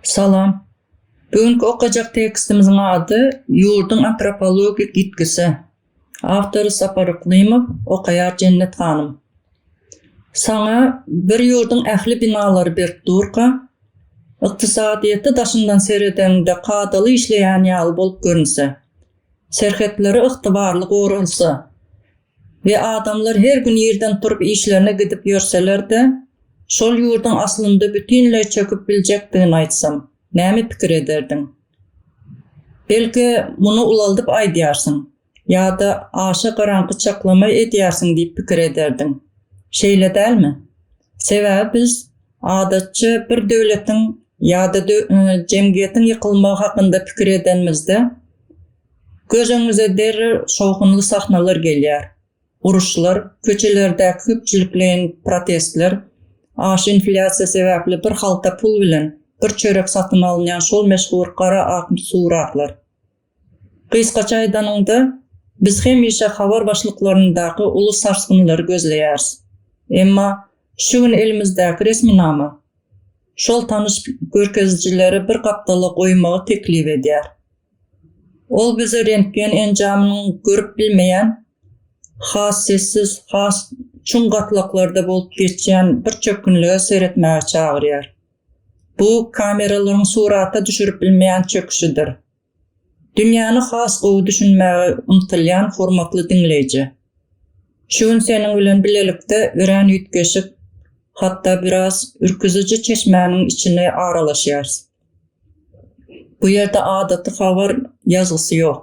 Salam. Bugünkü okuyacak tekstimizin adı Yurdun Antropologik Gitkisi. Avtoru Sapar Iqlimov, okuyar Cennet Hanım. Sana bir yurdun ähli binaları berip durqa, iqtisadiyeti daşından seredende qadalı işleyen ýaly bolup görünse, serhetleri ıqtibarly gorulsa ve adamlar her gün yerden turup işlerine gidip yörseler-de, şol yurdun aslında bütünlüğe çöküp biljekdigini aýtsam, näme pikir ederdin? Belki bunu ulaldyp aýdýarsyň, ýa-da aşa garaňky çaklamay edýärsiň diýip pikir ederdin. Şeýle dälmi? Sebäbi biz adatça bir döwletiň ýa-da jemgyýetiň ýykylmagy hakynda pikir edenmizde gözüňize derre şowkunly sahnalar gelýär. Uruşlar, köçelerdäki köpçüliklerin protestler, aş inflasiýa sebäpli bir halta pul bilen bir çörek satyn alynýan şol meşhur qara ak suratlar. Kysgaça aýdanynda biz hemişe habar başlyklaryndagı uly sarsgynlary gözleýäris. Emma şu gün elimizdäki resminama şol tanış görkezjileri bir gapdaly goýmagy teklip edýär. Ol bize rentgen enjamyny görüp bilmeýän, has sessiz, has çuň gatlaklarda bolup geçýän bir çökünlüge seretmäge çagyrýar. Bu kameralaryň surata düşürüp bilmeýän çöküşidir. Dünýäni has gowy düşünmäge umtylýan hormatly dinleýiji. Şu gün seniň bilen bilelikde ören ýetgeşip, hatda biraz ürküzüji çeşmäniň içine aralaşýar. Bu ýerde adaty habar ýazgysy ýok.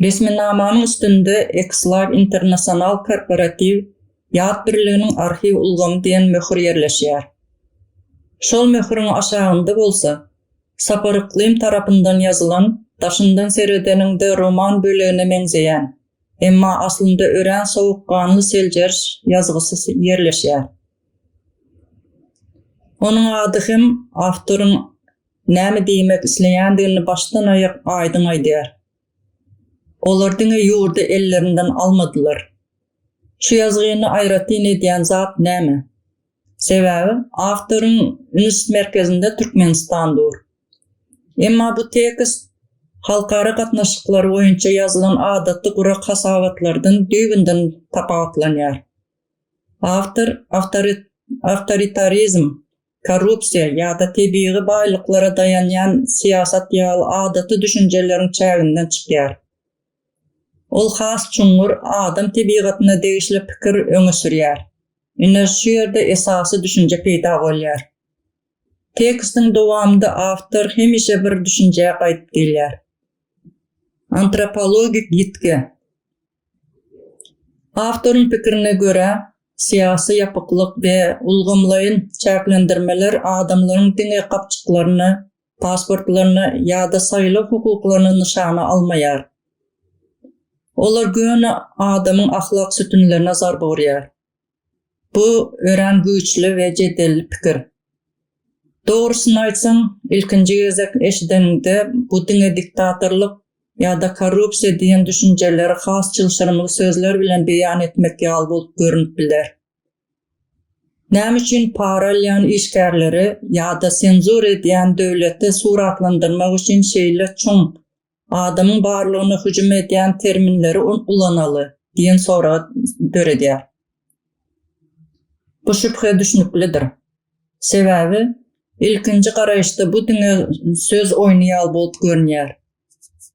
Resminamanyň üstünde Exlar International Korporativ Ýat Birliginiň arxiw ulgamy diýen möhür ýerleşýär. Şol möhürüň aşagynda bolsa, Sapar Iqlim tarapyndan ýazylan Daşyndan seredeninde roman bölegine meňzeýän, emma aslynda ören sowukkanly seljer ýazgysy ýerleşýär. Onuň ady hem awtoryň näme diýmek isleýändigini başdan aýak aýdyn aýdýar. Olar diňe ýurdu ellerinden almadylar. Şu ýazgyny aýratyn edýän zat näme? Sebäbi awtoryň üns merkezinde Türkmenistandyr. Emma bu tekst halkara gatnaşyklary boýunça ýazylan adatly gura kasabatlardan düýbinden tapawatlanýar. Awtor awtoritarizm, korrupsiýa ýa-da tebii baýlyklara dayanýan siýasat ýaly adaty düşünjeleriň çäginden çykýar. Ol has çuňur adam tebigatyna degişli pikir öňe sürýär. Ine şu ýerde esasy düşünje peýda bolýar. Tekstiň dowamında awtor hemişe bir düşünjeye gaýdyp gelýär. Antropologik gitki. Awtoryň pikirine göre siyasi ýapyklyk we ulgamlaýyn çäklendirmeler adamlaryň diňe gapçyklaryny, pasportlaryny ýa-da saýlaw hukuklaryny nyşana almaýar. Olar göne adamyň ahlak sütünlerine zarba urýar. Bu ören güýçli we jedelli pikir. Dogrusyny aýtsaň, ilkinji gezek eşideninde bu diňe diktatorlyk ýa-da korrupsiýa diýen düşünjeleri has çylşyrymly sözler bilen beýan etmek ýaly bolup görünip biler. Näme üçin paralyan işgärleri ýa-da senzur edýän döwleti suratlandyrmak üçin şeýle çoň adamyň barlygyna hüjüm edýän terminleri ulanaly diýen soragy döredýär. Bu şüphe düşünüplidir. Sebäbi ilkinji garaýşda bu diňe söz oýnaýal bolup görünýär.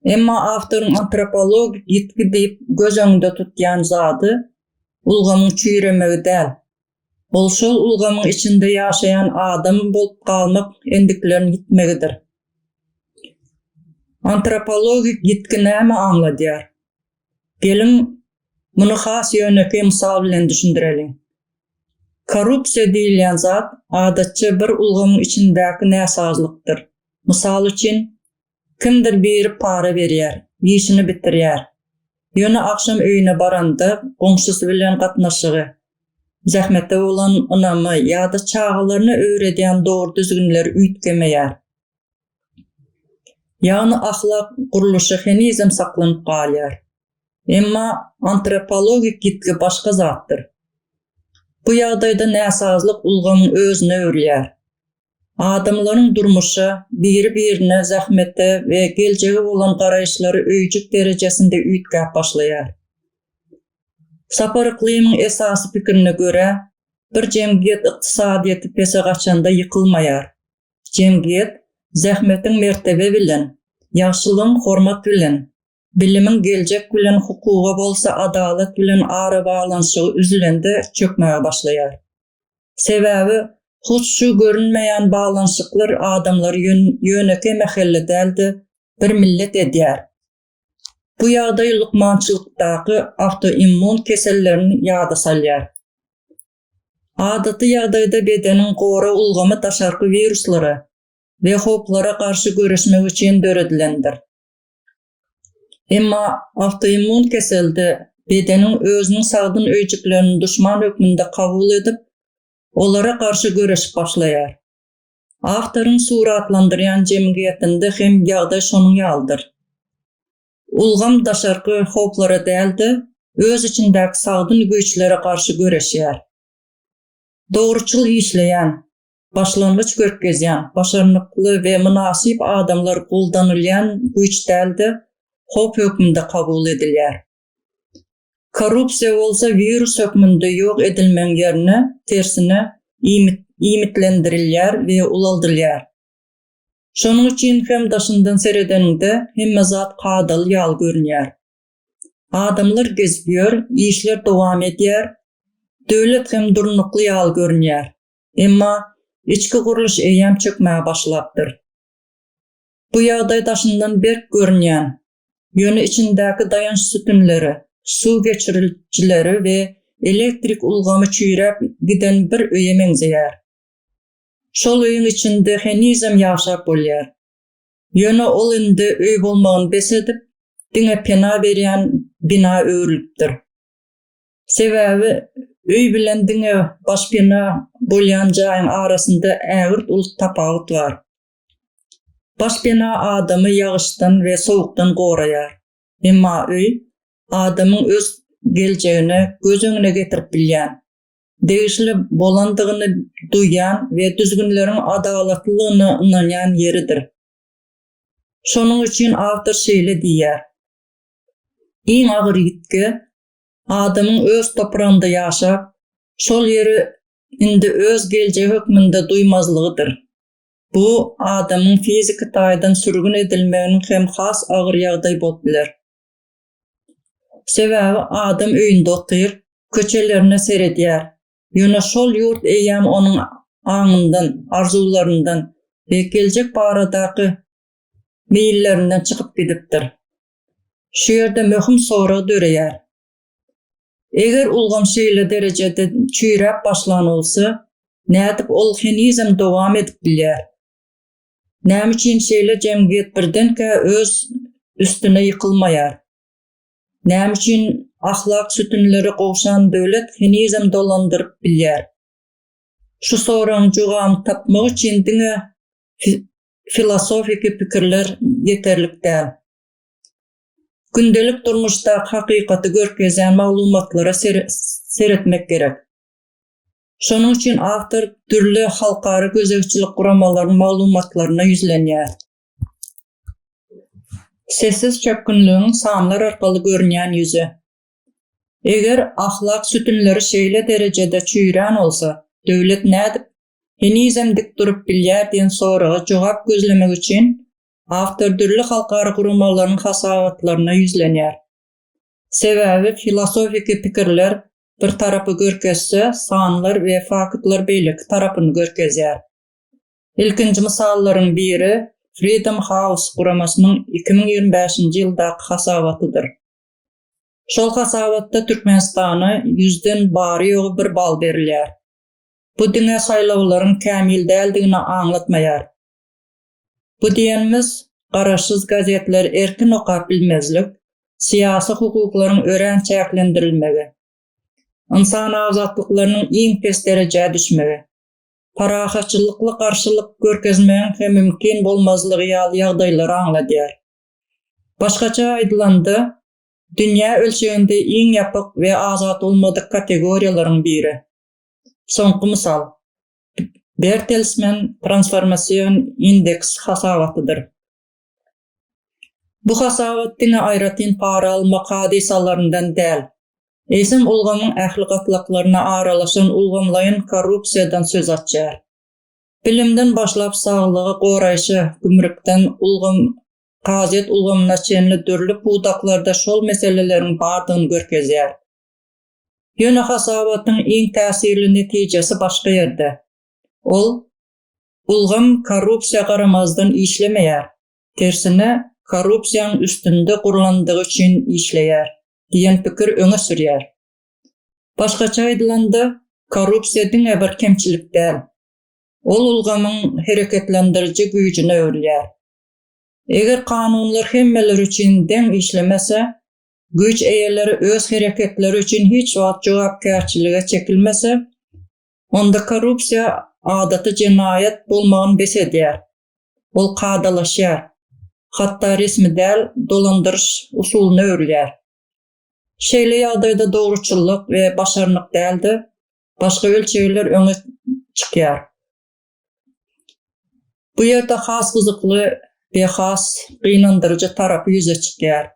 Emma awtoryň antropologik gitki diýip göz öňünde tutýan zady ulgamyň çüýremegi däl. Ol şol ulgamyň içinde ýaşaýan adam bolup galmak endiklerini gitmegidir. Antropologik gitki näme aňladýar? Gelin muny has ýöneki mysal bilen düşündirelim. Korrupsiýa diýilen zat adatça bir ulgamyň içindäki näsazlykdyr. Mysal üçin kimdir berip para berýär, işini bitirýär. Ýöne akşam öýüne baranda goňşusy bilen gatnaşygy, zähmete bolan ynamy ýa-da çağalaryny öwredýän dogry düzgünleri üýtgemeýär. Ýani ahlak guruluşy henizem saklanyp galýar. Emma antropologik gitki başga zatdyr. Bu ýagdaýda näsazlyk ulgamyň özüne öwrülýär. Adamların durmuşa, biri-birine zahmete ve geleceğe olan qarayışları öýjük derejesinde üýtgäp başlaýar. Sapar ikliminiň esasy pikirine göre, bir jemgyýet ykdysadyety pese gaçanda ýykylmaýar. Jemgyýet zähmetiň mertebe bilen, ýaşylygyň hormat bilen, bilimiň geljek bilen hukuga bolsa adalet bilen ara balanşygy üzülende çökmäge başlaýar. Sebäbi hiç şu görünmeýän balanşyklar adamlary ýöneke mehelle däldi, bir millet edýär. Bu ýagdaý lukmançylykdaky autoimmun kesellerini ýada salýar. Adaty ýagdaýda bedeniň gora ulgamy daşarky viruslary we hoplara garşy göreşmek üçin döredilendir. Emma autoimmun keselde bedeniň özüniň sagdyn öýjüklerini duşman hökmünde kabul edip, olara garşy göreşip başlaýar. Awtoryň suratlandyrýan jemgyýetinde hem ýagdaý şonuň ýalydyr. Ulgam daşarky hoplara däldi, öz içindäki sagdyn güýçlere garşy göreşýär. Dogruçul işleýän, başlangyç görkezýän, başarnykly we münasip adamlar goldanylýan güýç däldi, hop hökmünde kabul edilýär. Korrupsiýa bolsa virus hökmünde ýok edilmeň ýerine tersine imitlendirilýär we ulaldyrylýar. Şonuň üçin hem daşyndan seredeninde hemme zat kadal ýal görünýär. Adamlar gezýär, işler dowam edýär, döwlet hem durnukly ýal görünýär. Emma içki guruluş eýem çökmäge başlapdyr. Bu ýagdaý daşyndan berk görünýän, ýöne içindäki dayanç sütünleri, su geçirilçileri we elektrik ulgamy çüýräp giden bir öýe meňzeýär. Şol öýüň içinde henizem ýaşap bolýar. Ýöne ol indi öý bolmagyny besedip, diňe pena berýän bina öwrülipdir. Sebäbi öý bilen diňe başpena bolýan jaýyň arasynda ägirt ulut tapagyt bar. Başpena adamy ýagyşdan we sowukdan goraýar. Emma öý adamyň öz geljegine göz öňüne getirip bilýän, degişli bolandygyny duýan we düzgünleriň adalatlylygyna ynanýan ýeridir. Şonuň üçin awtor şeýle diýär: "Iň agyr ýitki adamyň öz toprağynda ýaşap, şol ýeri indi öz geljegi hökmünde duýmazlygydyr. Bu adamyň fiziki taýdan sürgün edilmeginiň hem has agyr ýagdaý bolup biler. Sebäbi adam öýünde otyr, köçelerine seredýär. Ýöne şol ýurt eýäm onuň aňyndan, arzularyndan we geljek baradaky meýillerinden çykyp gidipdir. Şu ýerde möhüm soragy döreýär. Eger ulgam şeýle derejede çüýräp başlan bolsa, nädip ol henizem dowam edip bilýär? Näme üçin şeýle jemgyýet birdenke öz üstüne ýykylmaýar? Näme üçin ahlak sütünleri gowşan döwlet henizem dolandyryp bilýär? Şu soragyň jogabyny tapmak üçin diňe filosofik pikirler ýeterlik däl. Gündelik durmuşda hakykaty görkezýän maglumatlara seretmek gerek. Şonuň üçin awtor türli halkara gözegçilik guramalarynyň maglumatlaryna ýüzlenýär. Sessiz çökünlüğün sanlar arkaly görünýän ýüzi. Eger ahlak sütünleri şeýle derejede çüýrän bolsa, döwlet nädip henizem dik durup bilýär diýen soraga jogap gözlemek üçin awtor türli halkara guramalarnyň hasabatlaryna ýüzlenýär. Sebäbi filosofik pikirler bir tarapy görkezse, sanlar we faktlar beýleki tarapyny görkezýär. Ilkinji misallaryň biri Freedom House guramasynyň 2025-nji ýyldaky hasabatydyr. Şol hasabatda Türkmenistana 100den bary ýogy bir bal berilýär. Bu diňe saýlawlaryň kämil däldigini aňlatmaýar. Bu diýenimiz garaşsyz gazetler erkin okap bilmezlik, siyasi hukuklaryň ören çäklendirilmegi, insan azatlyklarynyň iň pes derejäge düşmegi, parahaçylykly garşylyk görkezmegiň hem mümkin bolmazlygy ýaly ýagdaýlary aňladýar. Başgaça aýdylanda, dünýä ölçeginde iň ýapyk we azat bolmadyk kategoriýalaryň biri. Soňky misal, Bertelsmann transformasyon indeks hasabatıdır. Bu hasabat dine ayratin para alma hadisalarından değil, esim ulgamın ähligatlyklarına aralaşan ulgamlayın korrupsiyadan söz açar. Bilimden başlap sağlığı goraýşy, gümrükden ulgam gazet ulgamına çenli dürlü budaklarda şol meselelerin bardygyny görkezýär. Ýöne hasabatyň iň täsirli netijesi başga ýerde. Ol, ulgam korrupsiya garamazdan işlemeýär. Tersine, korrupsiýanyň üstünde gurulandygy üçin işleýär, diýen pikir öňe sürýär. Başgaça aýdylanda, korrupsiýa diňe bir kemçilik däl. Ol ulgamyň hereketlendiriji güýjüne öwrülýär. Eger kanunlar hemmeler üçin deň işlemese, güýç eýeleri öz hereketleri üçin hiç wagt jogapkärçilige çekilmese, onda korrupsiýa adaty jenaýat bolmagyny besedýär. Ol kadalaşýar. Hatta resmi däl dolandyryş usulyna öwrülýär. Şeýle ýagdaýda dogruçylyk we başarnyk däldi, başga ölçegler öňe çykýar. Bu ýerde has gyzykly we has gynandyrjy tarapy ýüze çykýar.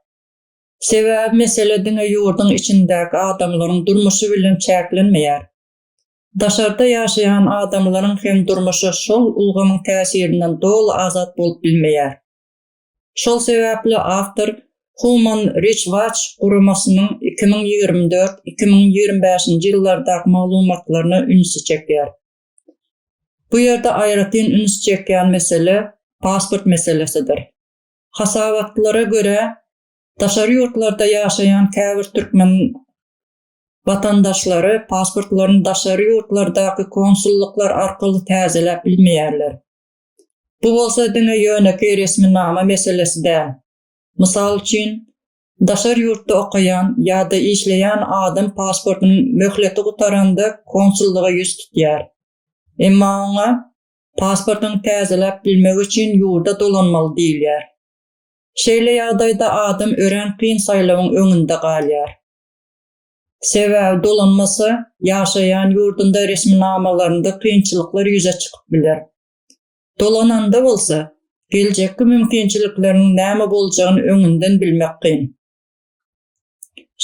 Sebäbi mesele diňe ýurdun içindäki adamlaryň durmuşy bilen çäklenmeýär. Daşarda ýaşaýan adamlaryň hem durmuşy şol ulgamyň täsirinden dol azat bolup bilmeýär. Şol sebäpli awtor Human Rights Watch guramasynyň 2024-2025 ýyllardaky maglumatlaryny ünsü çekýär. Bu ýerde aýratyn ünsü çekýän mesele pasport meselesidir. Hasabatlara göre daşary ýurtlarda ýaşaýan käbir türkmen vatandaşlary pasportlaryny daşary ýurtlardaky konsulluklar arkaly täzeläp bilmeýärler. Bu bolsa diňe ýöneki resminama meselesi däl. Mysal üçin, daşary ýurtda okaýan ýa-da işleýän adam pasportynyň möhleti gutaranda konsulluga ýüz tutýar. Emma oňa pasportyny täzeläp bilmek üçin ýurda dolanmaly diýilýär. Şeýle ýagdaýda adam ören kyn saýlawyň öňünde galýar. Sebäbi dolanmasa, ýaşaýan ýurdunda resminamalарynda kynçylyklar ýüze çykyp biler. Dolananda bolsa, geljekki mümkinçilikleriniň näme boljagyny öňünden bilmek kyn.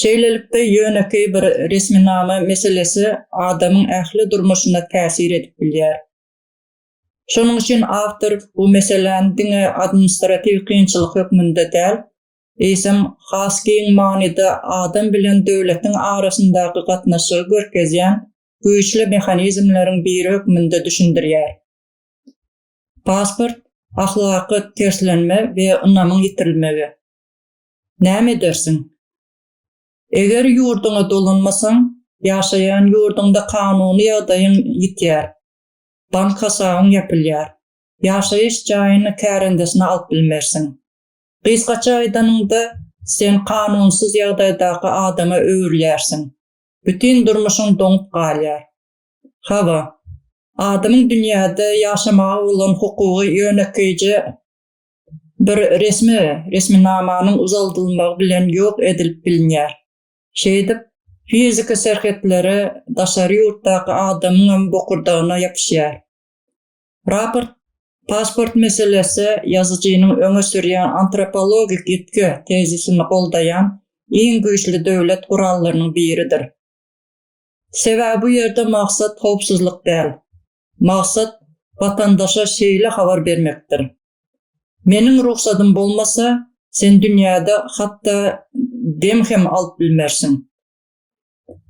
Şeýlelikde ýöneki bir resminama meselesi adamyň ähli durmuşyna täsir edip bilýär. Şonuň üçin awtor bu meseleni diňe administrativ kynçylyk hökmünde däl, eýsem has kyn manida adam bilen döwletiň arasyndaky gatnaşygy görkezýän güýçli mehanizmlaryň biri hökmünde düşündirýär. Pasport, ahlaky terslenme we ynamyň ýitirilmegi. Näme edersiň? Eger ýurduňa dolanmasaň, ýaşaýan ýurduňda kanuny ýagdaýyň ýitýär. Bank hasabyň ýapylýar. Ýaşaýyş jaýyny kärendesine alyp bilmersiň. Gysgaça aýdanynda sen kanunsyz ýagdaýdaky adama öwrülýärsiň. Bütün durmuşyň doňup galýar. Hawa, adamyň dünýäde ýaşamagy bolan hukugy ýönekeýje bir resminamanyň uzaldylmagy bilen ýok edilip bilinýär. Şeýdip, fizika serhetleri daşary ýurtdaky adamyň bokurdagyna ýapyşýar. Raport pasport meselesi ýazyjynyň öňe sürýän antropologik ýetki tezisini goldaýan iň güýçli döwlet gurallarynyň biridir. Sebäbi bu ýerde maksat howpsuzlyk däl. Maksat vatandaşa şeýle habar bermekdir. Meniň ruhsatym bolmasa, sen dünýäde hatda dem hem alyp bilmersiň.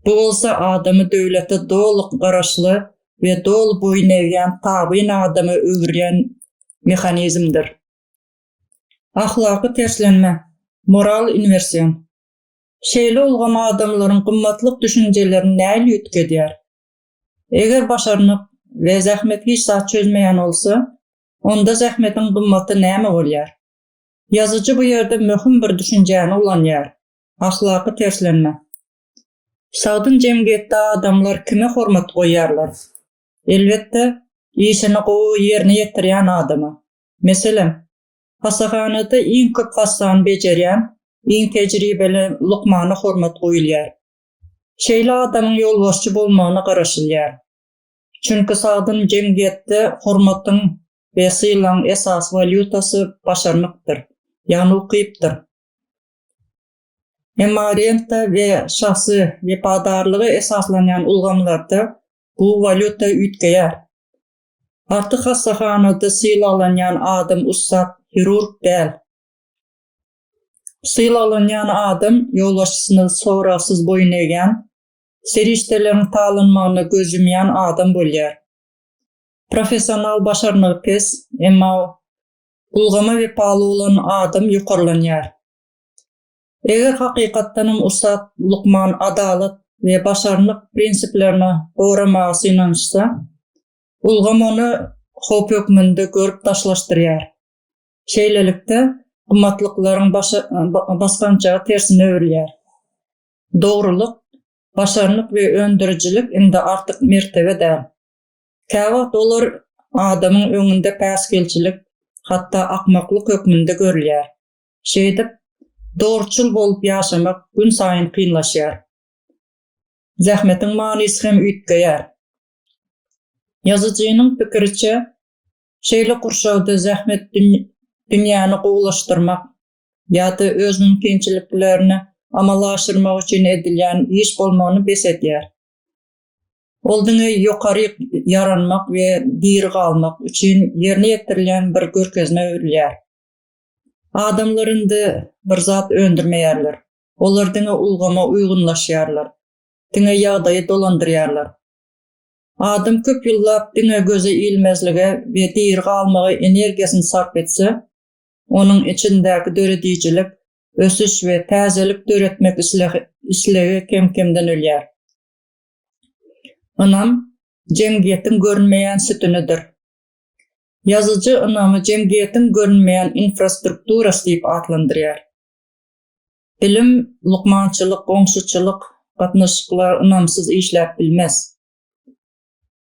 Bu bolsa adamy döwlete dolyk garaşly we dol boyun eýän tabyn adamy öwürýän mehanizmdir. Ahlaky terslenme, moral inversiýon. Şeýle ulgam adamlaryň gymmatlyk düşünjelerini näle ýetkedýär? Eger başarnyp we zähmet hiç zat çözmeýän bolsa, onda zähmetiň gymmaty näme bolýar? Ýazyjy bu ýerde möhüm bir düşünjäni ulanýar. Ahlaky terslenme. Sagdyn jemgyýetde adamlar kime hormat goýarlar? Elbetde, işini gowy ýerine ýetirýän adama. Meselem, hasahanada iň köp hassany bejerýän, iň tejribeli lukmana hormat goýulýar. Şeýle adamyň ýolbaşçy bolmagyna garaşylýar. Çünkü sağdın cemiyette hormatın ve sıylan esas valyutası başarmıktır. Yani ukiyiptir. Emma renta ve şahsı ve padarlığı esaslanan ulgamlarda bu valyuta ütgeyer. Artık hastahanada sıylanan adam ustad, hirurg değil. Sıylanan adam yollaşısını soğrasız boyun eğen, seriştelerin talınmağına gözümeyen adam bolyer. Profesyonel başarını pes, emma ulgama ve palı olan adam yukarılanyer. Eğer hakikattanım Ustad Luqman adalet ve başarınlık prinsiplerine uğraması inanışsa, ulgam onu hop hükmünde görüp taşlaştırıyar. Şeylelikte kımmatlıkların baskancağı tersine örüyer. Doğruluk, başarınlık ve öndürücülük indi artık mertebe değil. Käwagt olar adamın önünde päskelçilik, hatta akmaklık hükmünde görülýär. Şeýdip, doğruçul bolup ýaşamak gün saýyn kynlaşýar. Zähmetiň manysy hem ütgeýär. Ýazyjynyň pikiriçe, şeýle kurşawda zähmet dünýäni gowlaşdyrmak ýa-da özüniň kençiliklerini amalaşdyrmak üçin edilýän iş bolmagyny besetýär. Ol diňe ýokary yaranmak we diri galmak üçin ýerine ýetirilýän bir görkezme öwrülýär. Adamlaryndy bir zat öndürmeýärler. Olar diňe ulgama uýgunlaşýarlar. Diňe ýagdaýy dolandyrýarlar. Adam köp ýyllap diňe göze ilmezlige we diri galmagy energiýasyny sarf etse, onuň içindäki döredijilik, ösüş we täzelik döretmek islegi kem-kemden ölýär. Anam cemgiyetin görünmeyen sütünüdür. Yazıcı anamı cemgiyetin görünmeyen infrastrukturası deyip adlandırıyor. Bilim, lukmançılık, goňşuçylyk, gatnaşyklar anamsız işläp bilmez.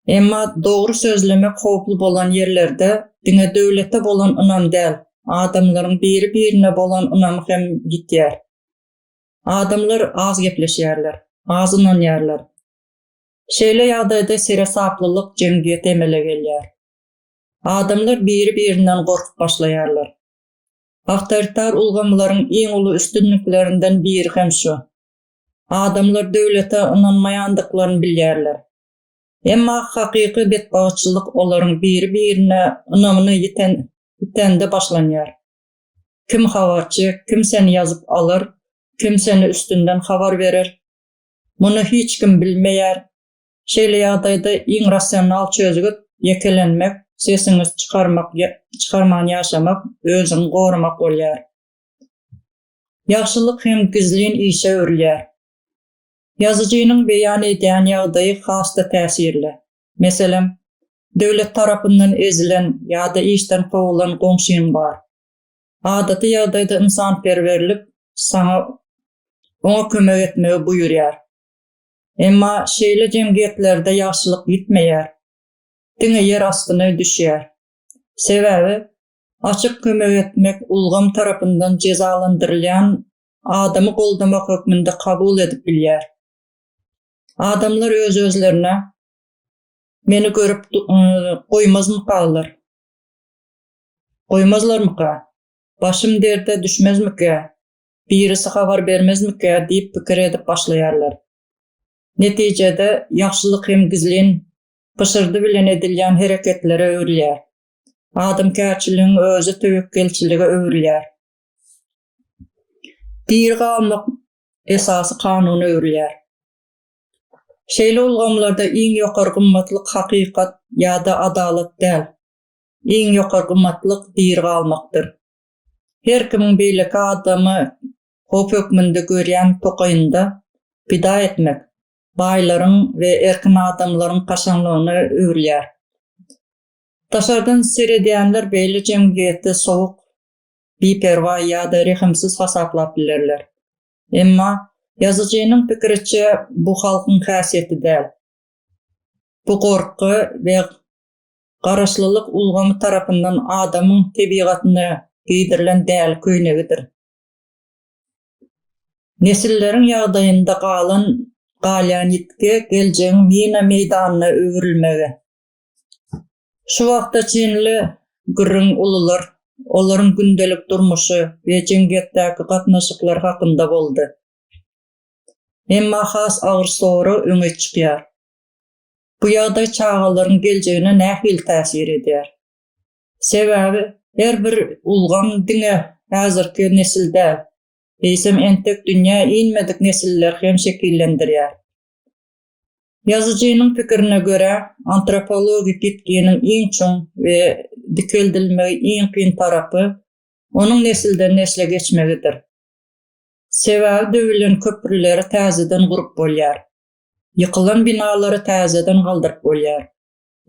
Emma doğru sözlemek hoplu bolan yerlerde diňe döwlete bolan anam däl, adamlaryň biri birine bolan anamy hem gitýär. Adamlar az gepleşýärler, az inanýarlar. Şeýle ýagdaýda seresaplılık cemgiyet emele gelýär. Adamlar biri-birinden gorkup başlaýarlar. Awtoritar ulgamlaryň iň uly üstünliklerinden biri hem şu. Adamlar döwlete inanmaýandyklaryny bilýärler. Emma hakyky betbaçylyk olaryň biri-birine inamyny ýitende başlanýar. Kim habarçy, kim seni ýazyp alır, kim seni üstünden habar berer. Muny hiç kim bilmeýär. Şeýle ýagdaýda iň rasional çözgüt ýekelenmek, sesiňizi çykarman ýaşamak, özüni gorumak bolýar. Ýaxşylyk hem gizlin işe örülýär. Ýazyjynyň beýan edýän ýagdaýy hasda täsirli. Meselem, döwlet tarapyndan ezilen ýa-da işden kovulan goňşyň bar. Adaty ýagdaýda insanperwerlik saňa oňa kömek etmegi buýurýar. Emma şeýle jemgiyetlerde ýaşylyk gitmeýär. Diňe yer astyna düşýär. Sebäbi açyk kömek etmek ulgam tarapyndan cezalandyrylýan adamy goldamak hökmünde kabul edip bilýär. Adamlar öz-özlerine meni görüp goýmazmykalar? Goýmazlarmyka? Başym derde düşmezmike? Birisi habar bermezmike? Diýip pikir edip başlaýarlar. Netijede ýaxşylyk hem gizlin, pışırdy bilen edilýän hereketlere öwrülýär. Adamkärçiligiň özü tövekkelçilige öwrülýär. Diri galmak esasy kanuny öwrülýär. Şeýle ulgamlarda iň ýokary gymmatlyk hakykat ýa-da adalet däl. Iň ýokary gymmatlyk diri galmakdyr. Her kimiň beýleki adamy hop hökmünde görýän tokaýynda pida etmek, baylaryň we erkin adamlaryň kaşanlygyny öwrülýär. Taşardan seredýänler beýle jemgyýetde sowuk, biperwa ýa-da rehimsiz hasaplap bilerler. Emma ýazyjynyň pikiriçe bu halkyň häsiýeti däl. Bu gorky we garaşlylyk ulgamy tarapyndan adamyň tebigatyna giydirilen däl köýnegidir. Nesilleriň ýagdaýynda galyan ýitge geljegiň mina meýdanyna öwrülmegi. Şu wagtda çenli gürrüň ulular olaryň gündelik durmuşy we jemgyýetdäki gatnaşyklar hakynda boldy. Emma has agyr soru öňe çykýar. Bu ýagdaý çagalaryň geljegine nähil täsir edýär. Sebäbi her bir ulgan diňe häzirki nesilde eýsem entek dünýä inmedik nesiller hem şekillendirýär. Yazıcının pikirine göre antropologik gitgeniň iň çoň we dikeldilmegi iň kyn tarapy onun nesilden nesle geçmegidir. Sebäbi döwülen köprüleri täzeden gurup bolýar. Yıkılan binalary täzeden galdyryp bolýar.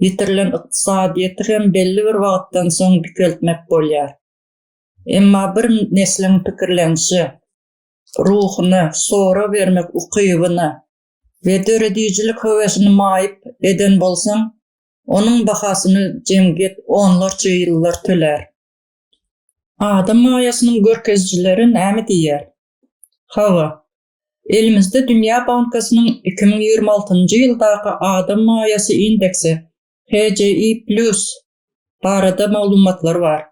Yitirilen ykdysadyýety hem belli bir wagtdan soň dikeltmek bolýar. Emma bir neslin pikirlenişi, ruhuny sora bermek ukybyny we döredýijilik höwesini maýyp eden bolsaň, onuň bahasyny jemgyýet onlarça ýyllar töler. Adam maýasynyň görkezjileri näme diýer? Hawa, elimizde Dünya Bankasynyň 2026-njy ýyldaky adam maýasy indeksi HCI+ barada maglumatlar bar.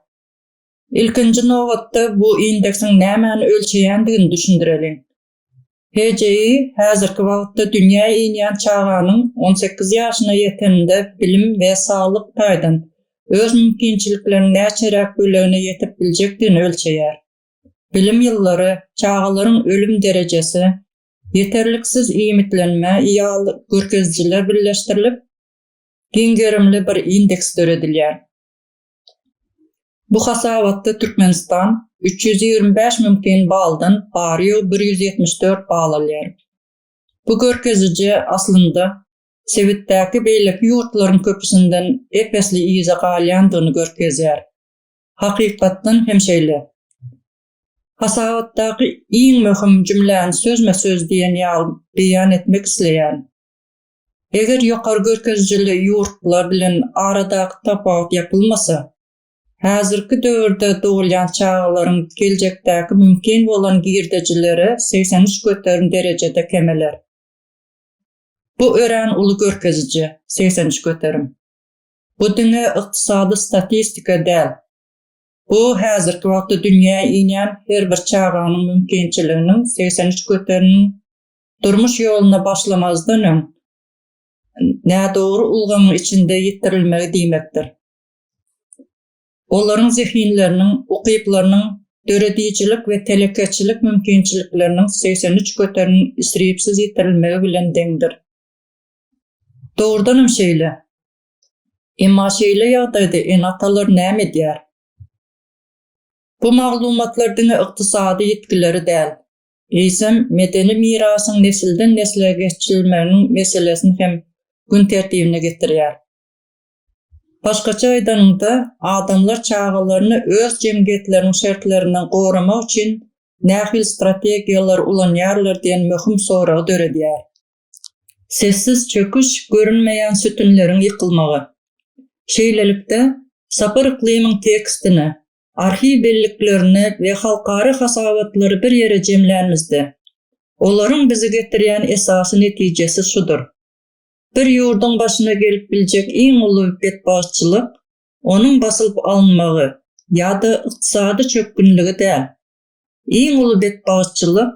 İlkinji nowatda bu indeksin nämäni ölçeýändigini düşündirelim. HCI häzirki wagtda dünýä inýän çağanyň 18 ýaşyna ýeteninde bilim we saglyk taýdan öz mümkinçiliklerini näçerek bölegine ýetip biljekdigini ölçeýär. Bilim ýyllary, çağalaryň ölüm derejesi, yeterliksiz iýmitlenme ýaly görkezjiler birleşdirilip giňgerimli bir indeks töredilýär. Bu hasawatda Türkmenistan 325 mümkin baldan baryo 174 bal alýar. Bu görkeziji aslynda Sewitdäki beýleki ýurtlaryň köpüsinden epesli iýize galýandygyny görkezýär. Hakykatdan hem şeýle. Hasawatdaky iň möhüm jümläni sözme-söz diýen ýaly beýan etmek isleýär. Eger ýokary görkezjili ýurtlar bilen aradaky tapawut ýapylmasa, häzirki döwürde dogulýan çağalaryň geljekdäki mümkin bolan girdejileri 83 göterim derejede kemeler. Bu ören uly görkeziji 83 göterim. Bu diňe ykdysady statistika däl. Bu häzirki wagtda dünýä inýän her bir çağanyň mümkinçiliginiň 83 göterinin durmuş ýoluna başlamazdan öň nädogry ulganyň içinde ýitirilmegi diýmekdir. Olaryň zehinleriniň, ukyplarynyň döredýijilik we telekeçilik mümkinçilikleriniň 83 göterinin isripsiz ýitirilmegi bilen deňdir. Dogrudan hem şeýle. Emma şeýle ýagdaýda enatalar näme diýär? Bu maglumatlar diňe ykdysady ýetkileri däl. Eýsem medeni mirasyň nesilden nesle geçirilmeginiň meselesini hem gün tertibine getirýär. Başgaça aýdanyňda adamlar çağalaryny öz jemgyýetleriniň şertlerinden goramak üçin nähil strategiýalar ulanýarlar diýen möhüm soragy döredýär. Sessiz çöküş görünmeýän sütünleriň ýykylmagy. Şeýlelikde sapar iklimiň tekstini, arhiw belliklerini we halkary hasawatlary bir ýere jemlänmizde. Olaryň bizi getirýän esasy netijesi şudur. Bir ýurduň başyna gelip biljek iň uly betbaşçylyk onuň basylyp alınmagy ýa-da ykdysady çökgünligi däl. Iň uly betbaşçylyk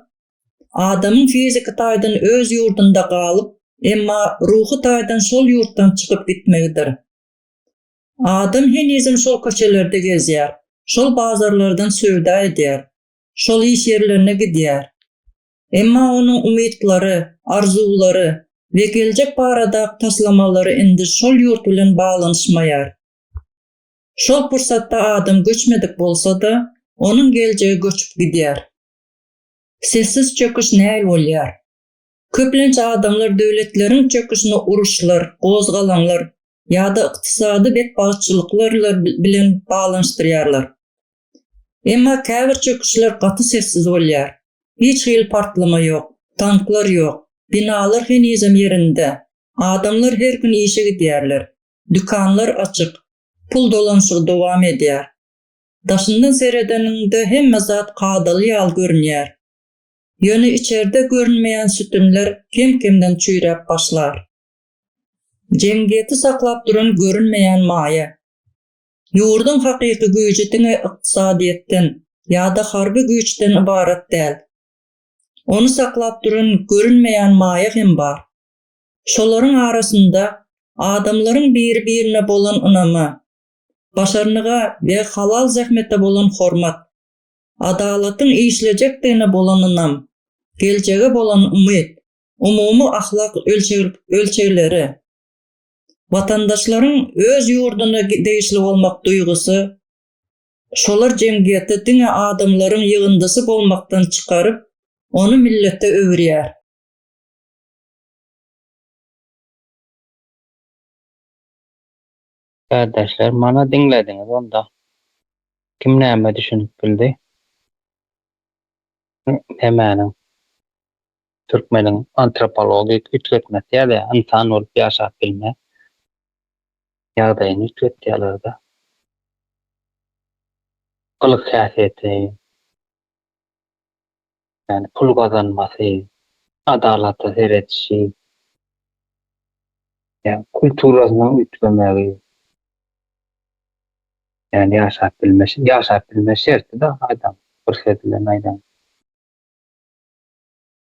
adamyň fizik taýdan öz ýurdunda galyp, emma ruhy taýdan şol ýurtdan çykyp gitmegidir. Adam henizm şol köçelerde gezýär, şol bazarlardan söwda edýär, şol iş ýerlerine gidýär. Emma onuň umytlary, arzulary we geljek barada taslamalary indi şol ýurt bilen baglanşmaýar. Şol pursatda adam göçmedik bolsa-da, onuň geljegi göçüp gidýär. Sessiz çöküş näil bolýar? Köplençe adamlar döwletleriň çöküşini uruşlar, gozgalanlar ýa-da ykdysady betbaşçylyklar bilen baglanşdyrýarlar. Emma käbir çöküşler gaty sessiz bolýar. Hiç hil partlama ýok, tanklar ýok. Binalar henizem yerinde. Adamlar her gün işe gidýärler. Dükanlar açyk. Pul dolanşygy dowam edýär. Daşyndan seredeninde hemme zat kadaly ýal görünýär. Ýöne içerde görünmeýän sütünler kim-kimden çüýräp başlar. Cemgiyeti saklap duran görünmeyen maya. Yurdun haqiqi güýji diňe ykdysadiyetden ýa-da harby güýçden ibarat däl. Onu saklap duran görünmeyen maya hem bar. Şolaryň arasynda adamlaryň bir-birine bolan ynamy, başarnyga we halal zähmete bolan hormat, adalatyň işlejekdigine bolan ynam, geljege bolan umyt, umumy ahlak ölçegleri, vatandaşlaryň öz ýurduny değişli bolmak duýgusy, şolar jemgyýeti diňe adamlaryň ýygyndysy bolmakdan çykaryp, onu millete öwürýär. Kardeşler, mana dinlediňiz onda. Kim näme düşünüp bildi? Hemäniň türkmeniň antropologik ütletmesi ýa-da insan bolup ýaşap bilme ýagdaýyny ütletýärler-de. Gylyk häsiýeti, ýani pul gazanmasy, adalaty seretişi, ýani kulturasynyň ütlemegi, ýani ýaşap bilme şerti-de adam görsezilen aýdan.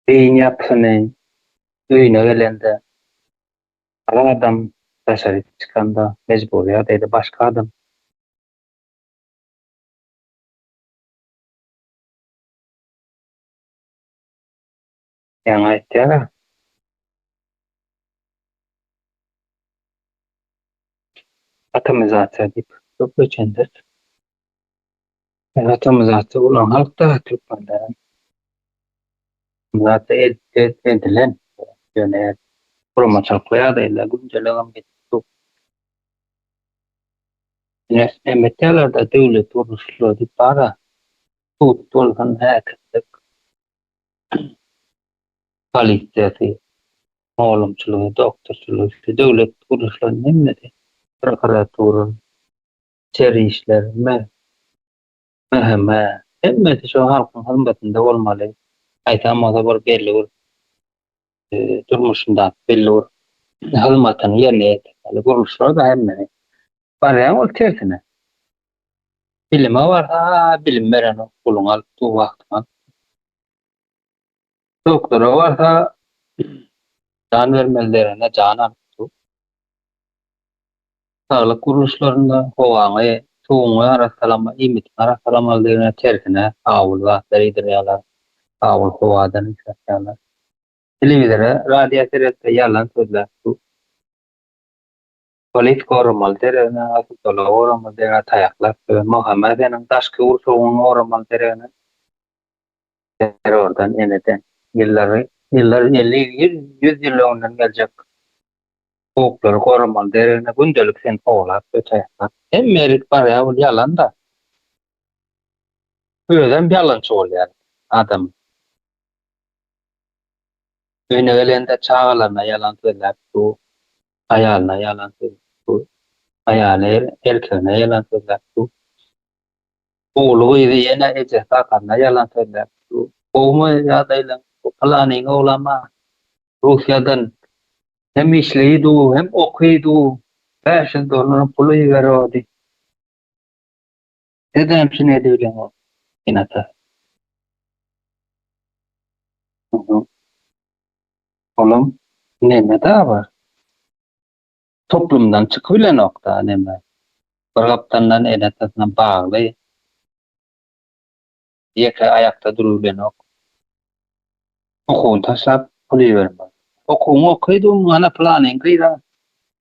Beýin ýapysyny öýüne gelende adam daşary çykanda mejburiyat edi başga adam. Ýani aýtýar, atomizatsiýa diýip çok geçendir. Atomizatsiýa bolan halkda Türkmenler zaten edilen ýöne kurmaçalyklary da günjelegem getdi. Emekliler devlet uruşları para tutulgan häkimlik kalitesi oğlumçuluğu, doktorçuluğu, devlet uruşları nemleri prokuratura, içeri işler, meheme, emmeti şu halkın hizmetinde olmalı. Aytamada bir belli bir durmuşunda belli bir hizmetini yerine yetirmeli. Kuruluşlar da emmeni. Barayan ol tersine. Bilime varsa bilim veren o kulun alıp tu vaktıman. Doktora varsa can vermelilerine can alıp tu. Sağlık kuruluşlarında hovağını, tuğunu arasalama, imitin arasalamalarına tersine avul vaatlarıdır yalar. Avul hovadan yalar. Televizora, radyoda yalan sözler tu. Polis korumalı derine, asıtola korumalı derine tayaklar. Muhammed'in taşkı ursuğunu korumalı derine. Oradan eneden yıllar 50-100 yıl ondan gelecek soğukları korumalı derine gündelik sen oğlak öteyaklar. Hem merit var ya bu yalan da. Böyleden bir yalançı oluyor adam. Öne gelende çağlarına yalan söyler bu. Ayalına yalan söyler bu. Ayağına erkeğine yalan söyler bu. Oğlu yine ecek takarına yalan söyler bu. Oğlu ya da falanın oğlama Rusya'dan hem işleydu hem okuydu. $500 pulu veriyordu. Dedem ne diyor o? İnata. Oğlum ne daha var? Toplumdan çıkıvile nokta neme. Kaptandan enetasına bağlı. Yeke ayakta duruvile nokta. Okul taşlap pulu vermez. Okulu okuydum ana planın kıyla.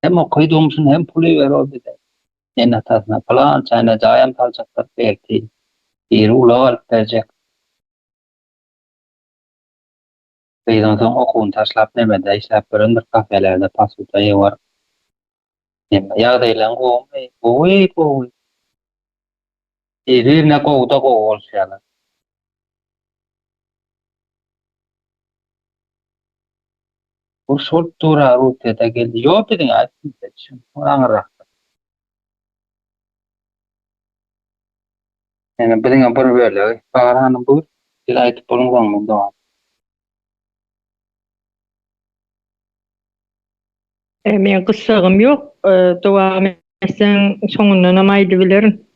Hem okuydum hem pulu veriyor dedi. Enetasına plan çayna cayam talacaklar belki. Bir ulaval verecek. Beýdan soň okun taşlap nemede işläp birendir kafelerde pasuta var. Neme ýagdaýlaryň gowy. Birine gowda bolýarlar. Bu şol tura ruteda geldi. Ýok ediň aýtdyň. Oňarak. Ene bilen bir berle. Baranyň bu bir aýtyp bolmagyň da. Men kıssagym yok. Dowam etsen soňundan hem aýdy bilerin.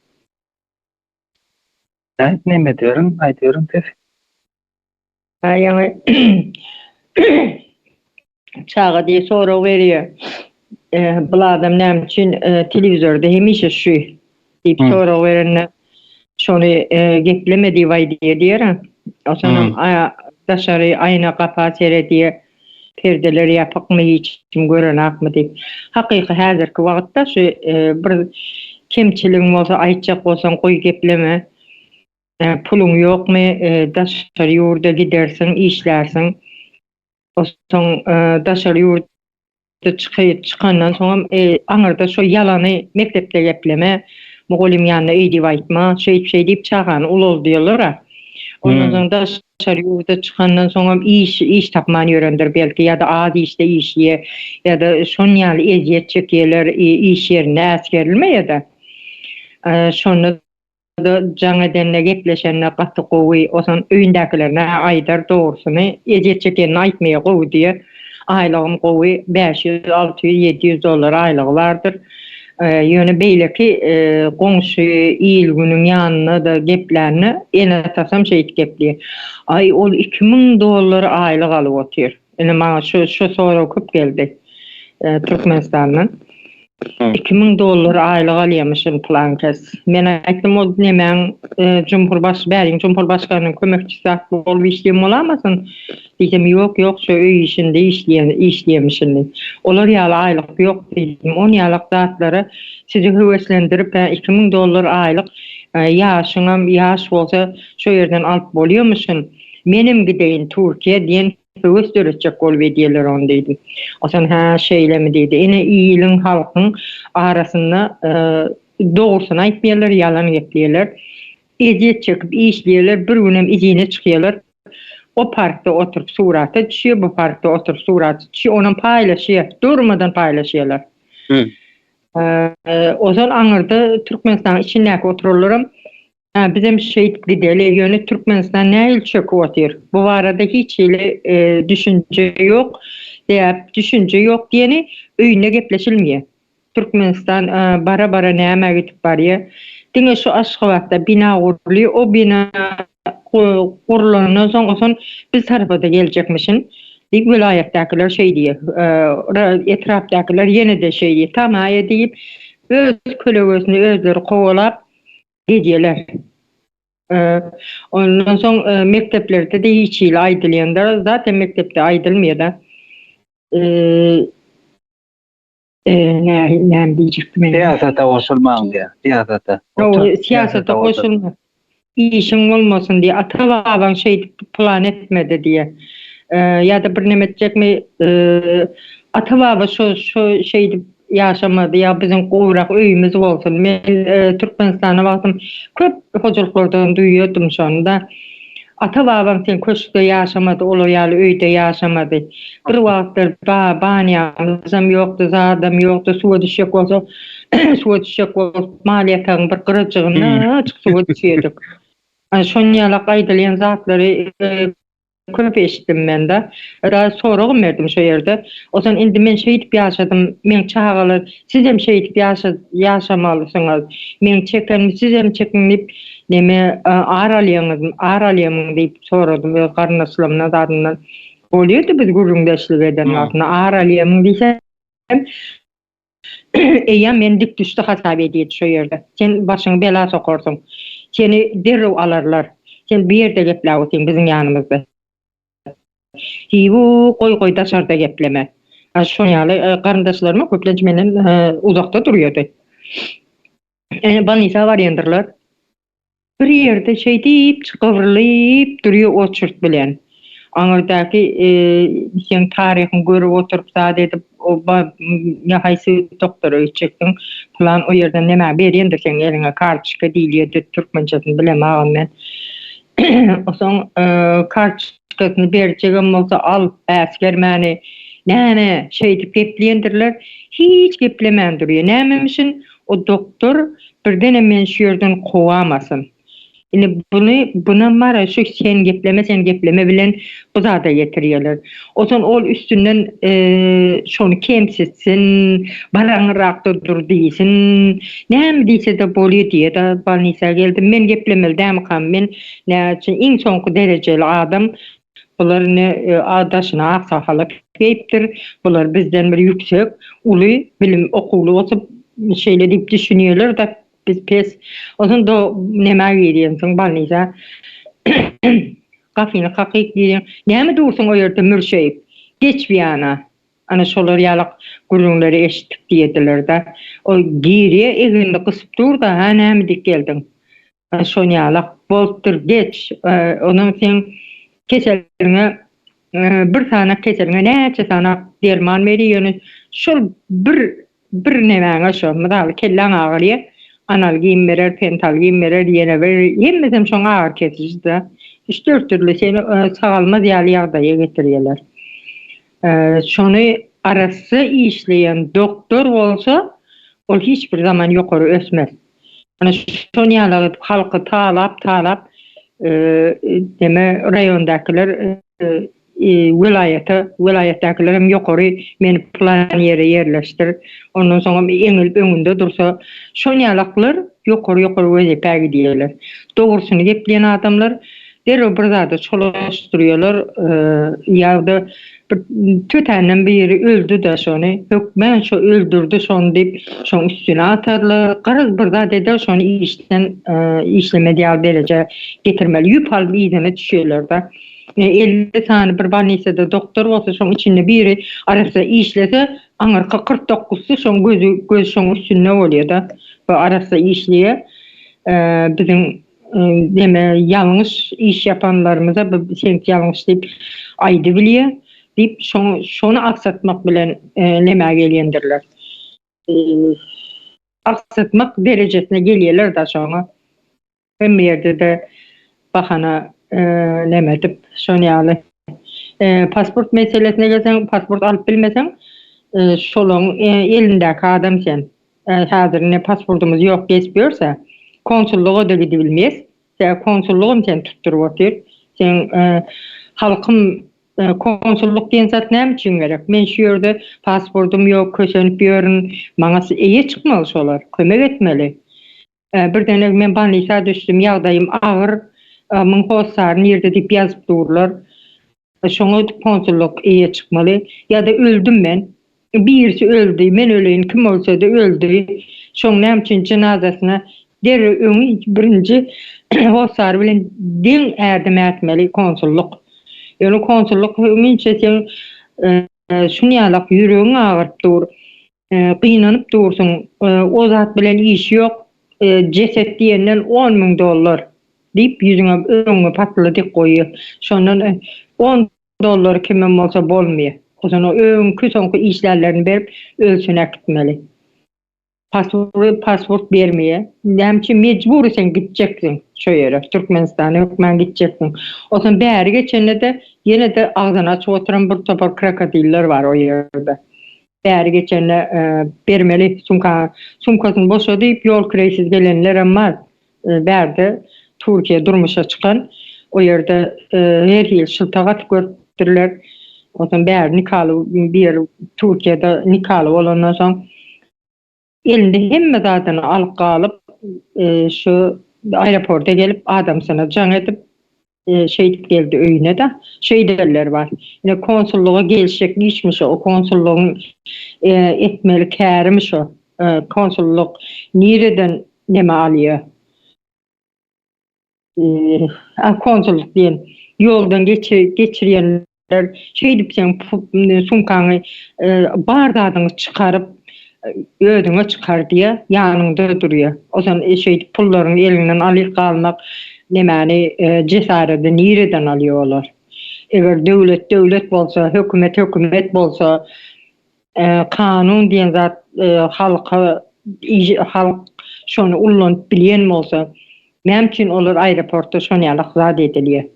Näme diyorum? Aýdyyorum tez. Ýa-ni çağa diye sorak berýär. Bu adam näme üçin telewizorda hemişe şu diýip sorak berende şonu geplemedi way diýer. Oşonam daşary aýna gapa serediýe perdeleri yapakmy hiç kim gören akmy diýip. Hakyky häzirki wagtda şu bir kemçiligiň bolsa aýtjak bolsaň goý gepleme. Puluň ýokmy? Daşary ýurda gidersiň, işlärsiň. Oşoň daşary ýurda çykandan soň aňyrda şu ýalany mektepde gepleme, mugallim ýanyna öýdip aýtma, şey diýip çagan ulul diýerler. Ondan soň daşary ýurda çykandan soň iş tapman ýörendir belki ýa-da ady işte iş ýa-da şonýaly eziýet çekýärler, iş ýerine äsgerilme ýa-da. Şonu da jaňa denne gepleşenne gaty gowy, osan öýündekilerine aýdar dogrusyny eziýet çekýärine aýtmaýa gowy diýe. Aýlygym gowy 500, 600, 700 dollar aýlygy bardyr. Ýöne beýleki goňşy ýylgynyň ýanyna da geplerini ene tasam şeýit gepli. Ay ol 2000 dollar aýlyk alyp otyr. Ene maňa şu sorak köp geldi. Türkmenistandan. 2000 dollar aýlyk alýamyşyn plankes. Men aýtdym ol nemen Cumhurbaşkanynyň kömekçisi bolup işleýän bolamasyn? Diýdim ýok, şu öý işinde işleýämişin. Olar ýaly aýlyk ýok diýdim. 10 ýalyk zatlary sizi höweslendirip 2000 dollar aýlyk ýaş bolsa şu ýerden alyp bolýarmyşyn? Menim gideýin Türkiýe diýen höweslendirjek bolup edýärler onu diýdim. Osan şeýlemi diýdi. Ene ýylyň halkyň arasynda dogrusyny aýtmaýarlar, ýalan gepleýärler. Eziýet çekip işleýärler, bir günem izine çykýarlar. O parkda oturup surata düşüyor, bu parkda oturup surata düşüyor, onun paylaşıyor, durmadan paylaşıyorlar. O zaman aňyrda Türkmenistan içindäki otururlarym, bizim şeýit gideli ýöne Türkmenistan näil çöküp otyr. Bu barada hiç düşünje ýok, düşünje ýok diýeni öýünde gepleşilmeýär. Türkmenistan bara näme gitip barýar. Diňe şu Aşgabatda bina gurulýar, o bina gurulandan soň biz tarapda geljekmişin. Dik vilayetdekiler şey diye, etrafdakiler yine de şey diye, tamaya deyip öz kölegesini özleri kovalap gidiyorlar. Ondan soň mekteplerde de hiç ile aydılyanlar, zaten mektepte aydılmıyor da. Ne diyecektim? Siyasata koşulmaň diye, siyasata koşulmaň. İşin olmasın diye, ata-baban şey plan etmedi diye. Ya da bir nemetecek mi ata-baba şu şeydi yaşamadı ya bizim qowrak öýümüz bolsun. Men Türkmenistana baktım, köp hojuluklardan duýýardym şonda. Ata-babam sen köşkde yaşamadı, olar ýaly öýde yaşamadı. Bir wagtlar banýamyzam ýokdy, zadam ýokdy, suwa düşýek bolsa, suwa düşýek bolsa, maliýetaň bir gyrjygyna çyk suwa düşýärdik. Şonýalak aýdylýan zatlary köp eşitdim men de. Soragym berdim şu ýerde. Osan indi men şeýdip ýaşadym. Men çağalar, siz hem şeýdip ýaşamalysyňyz. Men çeken, siz hem çekin diýip neme aralýanyň diýip soradym. Garnaşlamna dadyndan. Bolýardy biz gurrundaşlyk eden wagtynda aralýanyň diýsem eýa men dik düşdi hasap edýär şu ýerde. Sen başyňy bela sokarsyň. Seni derrew alarlar. Sen bir ýerde gepläwsiň biziň ýanymyzda. Bu goý daşarda gepleme. Şonýaly garyndaşlaryma köplenç menen uzakda durýardy. Banisa barýandyrlar. Bir ýerde şey diýip çykyrylyp durýar o çyrt bilen. Aňyrdaky sen taryhyny görüp oturup zat edip o ýahaýsy doktora öýtjekdiň plan o ýerden näme berýändir sen eliňe kartçyka diýilýär türkmençesini bilemagam men. Oson kartçykasyny berjegem bolsa al äsker meni näme şey diýip gepleýändirler. Hiç geplemän durýar. Nämemişin o doktor birden men şu ýerden kowamasyn. Ine buna mara şu sen gepleme bilen bu zada getiriyorlar. Oton ol üstünden şonu kemsitsin, baranırakta dur diýsin. Näme diýse de bolýar diýe da balnisa geldim. Men geplemeldäm kam men näçe iň soňky derejeli adam bular adaşyna aksahalyk geyipdir. Bular bizden bir yüksek, uly bilim okulu bolsa şeýle diýip düşünýärler da biz pes osun da näme diýýärsin balnisa gafyny hakyk diýen näme dursun o ýerde mürşeýip geç biýana ana şolar ýalyk gurulary eşitip diýdiler da o giriye eginde gysyp dur da ha näme dik geldin şonu ýalyk bolupdyr geç onuň sen keselliňe bir sana keselliňe näçe sana derman berýär şol bir näme şo mydal kelläň agyrýar analgin berer, pentalgin berer, yine verir. Yemesem şoňa ağır kesişdi. 3-4 türlü seni sağalmaz ýaly ýagdaýa getiriyorlar. Şonu arası işleyen doktor bolsa, ol hiç bir zaman ýokary ösmez. Ana şonu ýaly halky talap deme raýondakylar vilayetdakiler hem ýokary meni plan ýere ýerleşdir. Ondan soňra eňil öňünde dursa, şonýalaklar ýokary wezepäge diýerler. Dogrusyny gepleýän adamlar derre bir zada çolaşdyrýarlar, ýa-da tötänden biri öldü de şonu, hökmen şo öldürdi şonu diýip şoň üstüne atarlar. Garaz bir zada eder şonu işden işleme diýal derece getirmeli. Ýüpal ýygyna düşýärler da. 50 tane bir balnisada doktor bolsa şoň içinde biri arasa işlese aňarka 49sy şoň göz şoň üstünde bolýar da. Bu arasa işliýe bizim deme ýalňyş iş yapanlarymyza bu sen ýalňyş diýip aýdy bilýär diýip şonu aksatmak bilen näme gelýändirler. Aksatmak derejesine gelýärler da şoňa. Hem ýerde de bahana näme dip şonu ýaly pasport meselesine gelsen pasport alyp bilmesen şolaň elindäki adam sen häzir ne pasportumuz ýok geçmiyorsa konsulluğa da gidibilmez. Sen konsulluğum sen tutturup otur. Sen halkym konsulluk diýen zat näme üçin gerek? Men şu ýerde pasportum ýok, köşenip ýörün, maňa eýe çykmaly şolar, kömek etmeli. Birden men balnisa düşdüm, ýagdaýym agyr, myň hossaryny ýerde diýip ýazyp durlar. Şoňa konsulluk eýe çykmaly. Ýa-da öldüm men. Birisi öldü, men öleýin, kim bolsa da öldü. Şoň näme üçin cenazasyna derre öňü birinji hossary bilen deň ärdem etmeli konsulluk. Ýöne konsulluk öňünçe sen şunu ýalyk ýüregiň agyryp dur, gynanyp dursun, o zat bilen iş ýok, jeset diýenden $10,000 diýip ýüzüňe öňüňe patladyk goýýar. Şondan $10 kimem bolsa bolmaýar. Ozan o öňkü soňky işlerlerini berip ölçüne gitmeli. Pasport bermeýe. Näme mecbur sen gitjeksin şo ýere. Türkmenistana hökmen gitjeksin. Ozan bäri geçende de ýene de agzana açyp oturan bir topar krokodiller bar o ýerde. Bäri geçende bermeli sumkasyny boşa diýip ýol kiresiz gelenler hem bar. Bärde Türkiýe durmuşa çykan o ýerde her ýyl şyltagat gördirler. Ozan bäri nikaly bir Türkiýede nikaly bolandan soň elinde hemme zadyny alyp galyp şu aeroporta gelip adam sana jaň edip şeýdip geldi öýüne da şeýderler bar. Ýene konsulluğa gelişek işmiş o konsulluğun etmeli kärimiş o. Konsulluk nireden näme alýar? Konsulluk diýen ýoldan geçirýänler şeýdip sen sumkaňy bardadyňy çykaryp ödüňe çykar diýe ýanynda durýar. Ozan şeýdip pullaryny elinden alyp galmak nämäni jesarety nireden alýarlar. Eger döwlet bolsa, hökümet bolsa, kanun diýen zat halk şonu ullanyp bilýän bolsa, näme üçin olar aeroportda şonu ýalyk zat edilýär.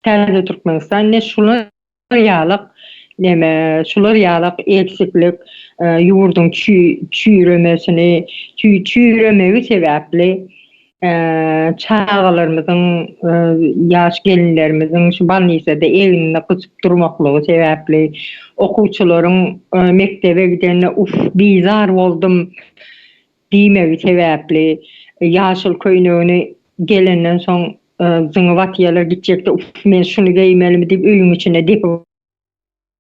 Täze Türkmenistan ne şular ýalyk näme şular ýalyk eksiklik ýurdun çüýremesini çüýremegi sebäpli çağalarımızın, yaş gelinlerimizin şu bannisede evinde kısıp durmaklığı sebepli okuwçylaryň mektebe gidende bizar boldum diýmegi sebäpli ýaşyl köýnegini gelenden soň zyňy watýalar gitjekde men şunu giýmelimi diýip öýüň içine dip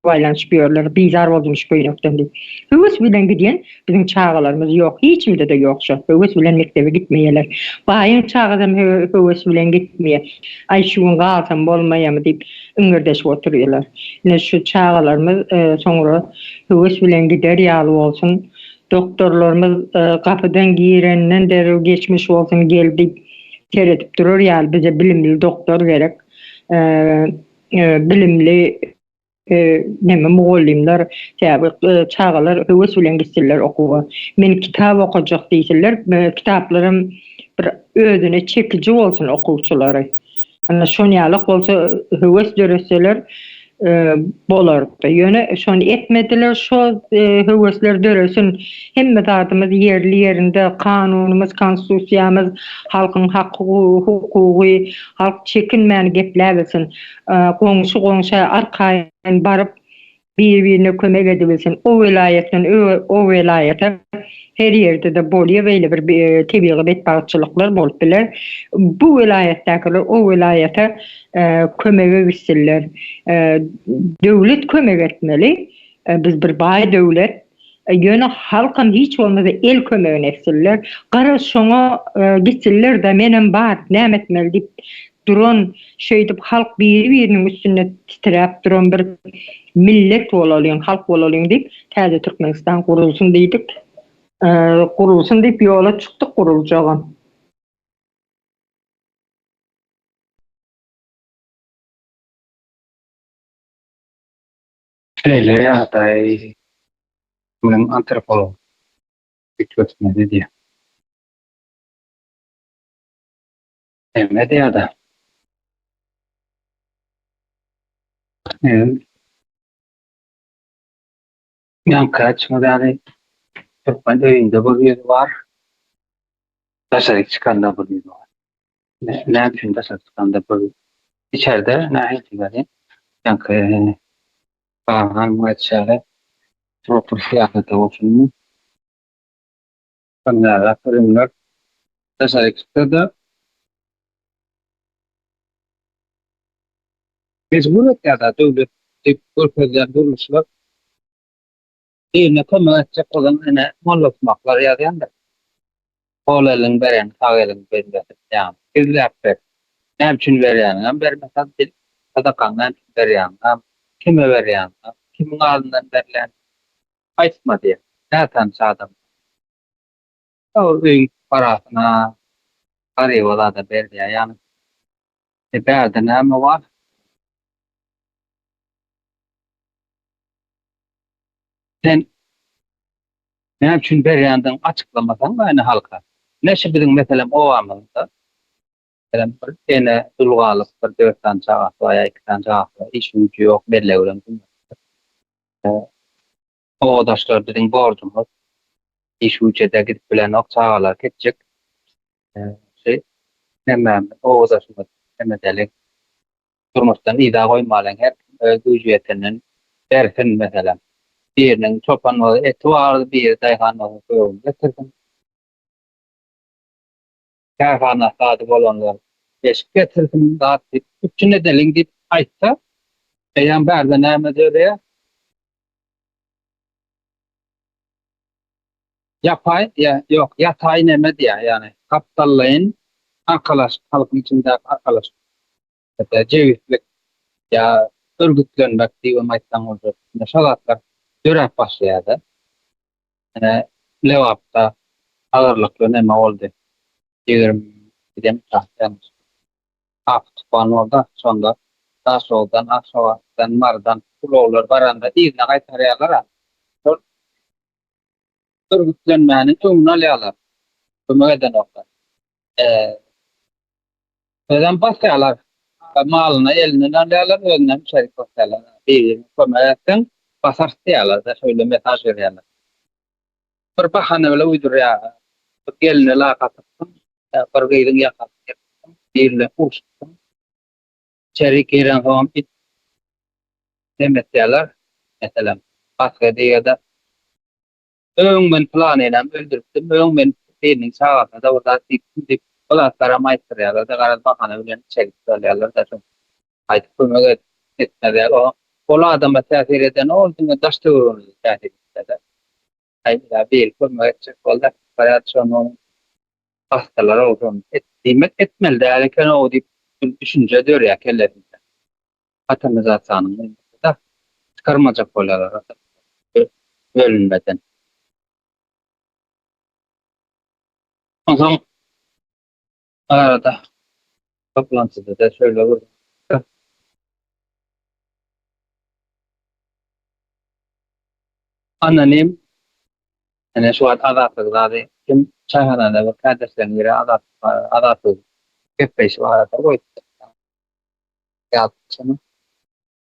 baylanşýarlar, bizar boldum şu köýnekden diýip. Höwes bilen gidýän biziň çağalarymız ýok, hiçimde de ýok şu. Höwes bilen mektebe gitmeýärler. Baýyň çağdam höwes bilen gitmeýär. Ay şu gün galsam bolmaýarmy diýip üňürdeşip oturýarlar. Ine şu çağalarymız soňra höwes bilen gider ýaly bolsun. Doktorlarımız kapıdan girenden dereu geçmiş olsun geldi teretip durur ýaly bize bilimli doktor gerek. Bilimli neme mugallimler çağalar höwes bilen gitseler okuwa. Men kitap okujak diýseler, kitaplarym bir özüne çekici bolsun okuwçylary. Ana şonu ýaly bolsa höwes döreseler bolardy. Ýöne şonu etmediler, şo höwesler döresin. Hemme zatymyz yerli yerinde, kanunumyz, konstitusiýamyz, halkyň hukugy, halk çekinmän gepler bilsin. Goňşy goňşa arkaýyn baryp bir-birine kömek edebilsin. O vilayetden o vilayete her yerde de bolýar beýle bir tebigy betbaçylyklar bolup biler. Bu vilayetdekiler o vilayete kömege gitsinler. Döwlet kömek etmeli. Biz bir baý döwlet. Ýöne halkam hiç bolmasa el kömegine etsinler. Gara şoňa gitsinler de menem bar, näme etmeli diýip duran şeýdip halk bir-biriniň üstüne titrep duran bir millet bolalyn, halk bolalyn diýip täze Türkmenistan gurulsun diýdik. Gurulsun diýip ýola çykdyk guruljagan. Şeýle ýa-da men antropolog fikretme dedi. Emedi ýa-da. Kaçmadı yani Türkmen öýünde bir ýeri var. Daşaryk çykanda bir ýeri var. Ne üçin daşaryk çykanda bir içeride nähili gäli. Yani bahan maçara çok fiyatı olsun. Kanara fırınlar daşaryk çykanda mecburet ýa-da döwlet görkezler durmuşlar. Eline kömek edecek olan mollakmaklar ýazýanlar. Sol elin beren, sağ elin beren. Yani izläpdir. Näme üçin berýän? Bermesen dil sadakaňdan berýän. Kime berýän? Kimiň aldyndan berilen? Aýtma diýip. Nätan çadam. O öýün parasyna garyba da berdiýär. Yani berde näme var? Sen näme üçin berýändiň açyklamasaň gaýny halka. Näşe biziň meselem owamyzda bir ene dulgalyk bir 4 tane çağat ýa 2 tane çağat iş güýçi ýok bellegülen. O daşlar biziň borcumyz. İş güýçe gidip bilen ok çağalar ketjek. Näme o daşlar nämedelik durmuşdan ida goýmalan her öz güýçetinden bersin meselem. Birinin çopanmalı eti vardı, bir dayhanmalı koyuğunu getirdim. Kâfana sadık olanlar beşik getirdim, dağıtıp, üçüne delin deyip aytta. Peygamber de näme diýär? Yapay, yok, yatay näme diýär, yani kaptallayın, arkalaş, halkın içinde arkalaş. Cevizlik, ya örgütlenmek diýip aýtsaň bolýar. Şalatlar dörep başlaýardy. Lewapda agyrlykly näme boldy? 20 gidem tahtdan. Aptpan olda, sonda Taşoldan, Aşgabatdan, Mardan, Kulowlar baranda ýerine gaýtarýarlar. Örgütlenmäni öňüne alýarlar. Kömek eden oklar. Özden başlaýarlar. Malyny elinden alýarlar, özünden şerik bolýarlar. Bir kömek etsen, basarýarlar da şöyle mesaj berýärler. Bir bahane bilen uydurýar. Geline laqatyp Bargaydın yakak. Birle uçtum. İçeri giren zaman it demetler. Mesela başka diye de öňmen plan enem öldürüpdim. Öňmen benim sağda da orada dip olatlara maýstyrýarlar da garaz bakana bilen çekipdirler da şu. Aytyp kömek etmediler. O adama täsir eden oldu daşty öwründü täsir etdi. Aýda bir kömek etjek bolda baýat şonu hastalar olsun. Etmek etmeli derken o dip düşünce diyor ya kellerinde. Atamizatsanın da çıkarmacak bolarlar. Bölünmeden. O zaman arada toplantıda da şöyle olur. Anonim yani şu an adatlıkları kim çayhanada ve kardeşlerin yeri adatlı köpeği var da o yaptığını.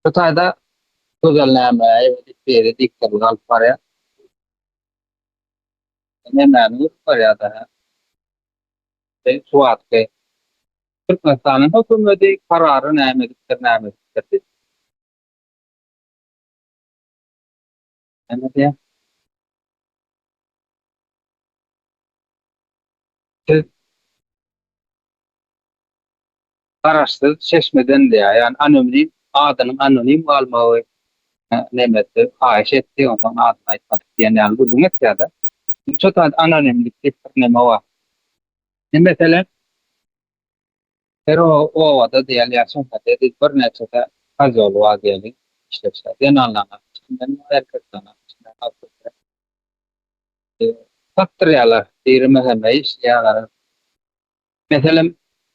Bu tayda güzellemeye bir dikkat alıp paraya. Ne memnun paraya da şu an ki Türkmenistan'ın hükümeti kararı neymedir. Yani diye. Araştırıp seçmeden diye yani anonim adının anonim almağı nemeti faiz etti ondan adını aytmadık diye yani bu net ya da çok anonimlik bir neme var. Mesela her o da diye yaşam dedik bir neçe de az oluyor diyelim işte den anlamda. Ben erkekten faktörler dirime hemen işleyenler. Mesela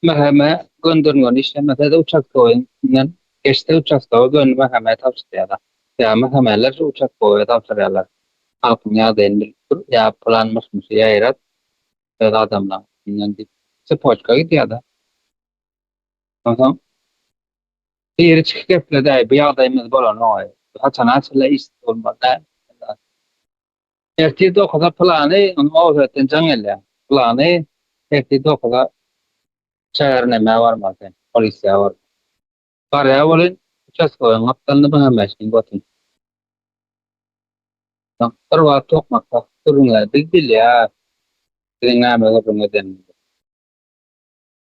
mahkeme göndermiyor işte mesela uçak koyundan geçti uçak koyun mahkeme tavsiyeler. Ya mahkemeler uçak koyun tavsiyeler. Halkın ya değil ya planmış ya yarat adamlar. Yani sportka gidiyor da. Tamam. Bir yere çıkıp yapıladı. Bir yağdayımız bolan o. Haçan açıla iş olmadı. Ertesi o kadar planı onu o zaten canlı. Planı ertesi o kadar çağırına mı var mı? Polis ya var. Paraya olun. Uçak koyun. Aptalını bana meşgul batın. Terwa tokmak tak turunga bil ya. Dengan me den.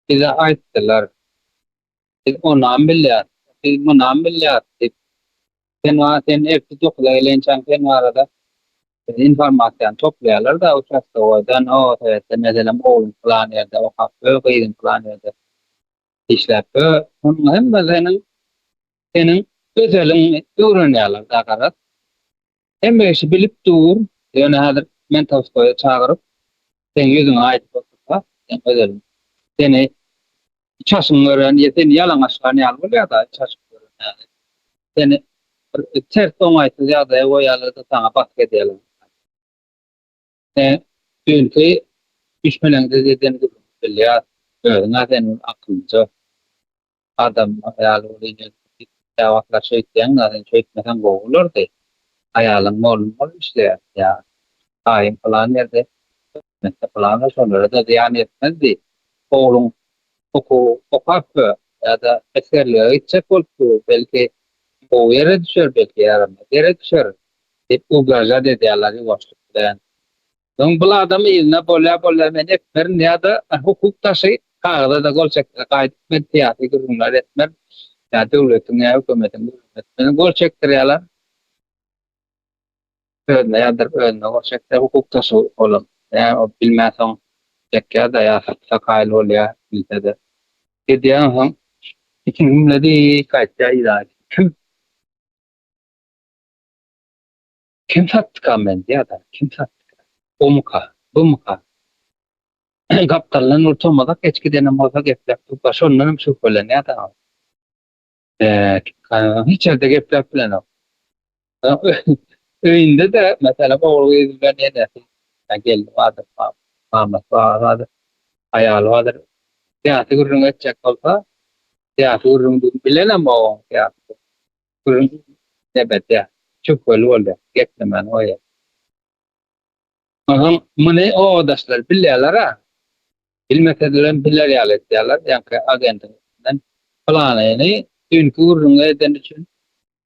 Bize aittiler. Biz onu ambiliyat. Biz bunu ambiliyat. Sen hepsi toplayla sen arada informasyon toplayarlar da uçakta oradan o evet mesela oğlum falan yerde o hafta kıyın falan yerde işlep. Onun hem de senin özelin öğreniyorlar da karat. Hem de işi bilip dur. Yani hadır men tavsiye çağırıp sen yüzüne ait olsa sen özelin. Seni çaşın öğren yeten yalan aşağıya yalvar ya da çaşın öğren. Yani seni ters olmayısız ya da o yalı da sana baskı edelim. Ülkeyi düşmelerde dediğini biliyor. Zaten aklınca adam ayalı olunca cevaplar söyleyen zaten söylemesen boğulur da ayalın mol işte ya ayın falan nerede mesela falan da sonra da ziyan etmezdi. Oğlum okapı ya da eserliğe gidecek oldu belki o yere düşer belki yarın yere düşer. Hep ugraja dediğerleri başlıyor. Don bu adamı eline bolla men etmer ya da hukuk taşı kağıda da gol çekti kayıt tiyatro kurumlar etmer ya devletin ya hükümetin gol çektiriyorlar önüne ya da önüne gol çekti hukuk taşı oğlum ya o bilmezsen çekiyor da ya sakaylı oluyor bilse de gidiyorsun için cümlede kaçta idare kim sattı kamen ya da kim sattı o muka bu muka kaptanların ortamada geçkidene muhakkak yaptık. Başa onların şüphelen ya da hiç yerde geplek falan yok. Öğünde de mesela oğlu ben ne dersin? Geldi vardır, Ahmet vardır, ayalı vardır. Tiyatro kurun edecek olsa, tiyatro kurun bilen ama o tiyatro kurun nebet ya. Çok böyle oldu. Geklemen o ya. O zaman o odaşlar biliyorlar ha. Bilmesediler biler yalet diyorlar. Yani agentinden planını dünkü uğruna eden için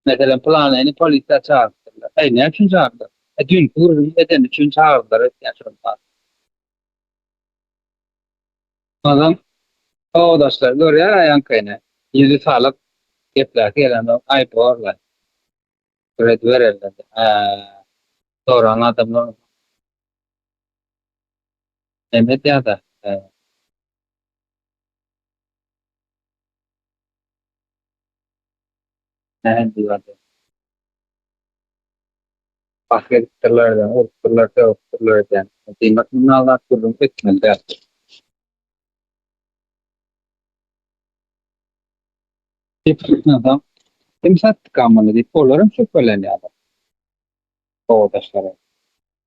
mesela planını polise çağırdılar. Ne için çağırdılar? Dünkü uğruna eden için çağırdılar. Yani ondan o odaşlar görüyor yankayını. Yüzü sağlık gepler gelen o ayıp orlar. Kredi verirler. Doğru anladım. Evet ya da. Ne diyorlar? Basketlerden, ortalardan. Kıymet bunlarla kurum etmeli. Adam timsat tıkanmalı deyip onların şüpheleniyor adam. O odaşlara.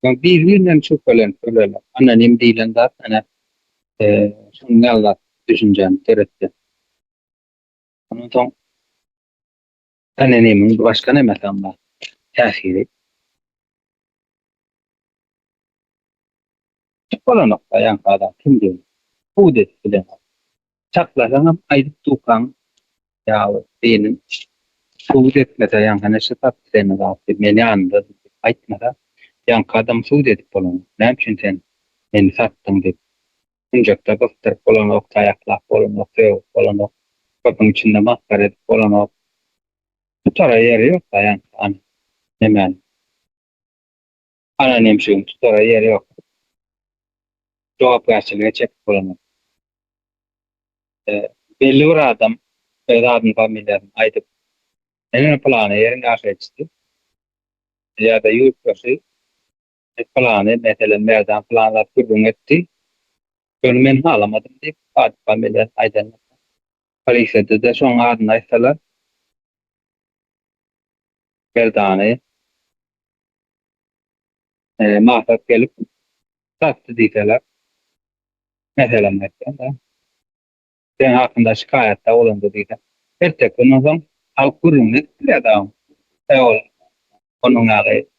Yani birbirinden şüpheleniyor. Anonim değilim de hani şunu ne Allah düşüneceğini tereddüt. Onun son anonimin başka ne mesela tesiri. Çıkmalı nokta yani adam kim diyor. Bu dedi filan. Çaklarına ayıp tukan ya benim suud etmese yani hani şıtat seni rahatsız beni anladı. Aytmasa yani adam suud edip olan. Ne için sen beni sattın deyip. Ancakta bastırıp olan o ayaklar, olan o sev, olan o bakın içinde mahtar edip olan o tutara yeri yok da yani hemen anonim şeyin tutara yeri yok. Cevap karşılığı çekip olan o. Belli bir adam, evladın familyadan aydıp senin planı yerini aşağıçtı ya da yurt başı planı mesela merdan planlar kurduğun etti. Önümen alamadım deyip adı familyadan aydan. Polisede de son adını aysalar merdanı mahtat gelip sattı diyseler. Mesela sen hakkında şikayette olundu diyse. Her tek onun zaman halk kurumu ya da onun ağabey.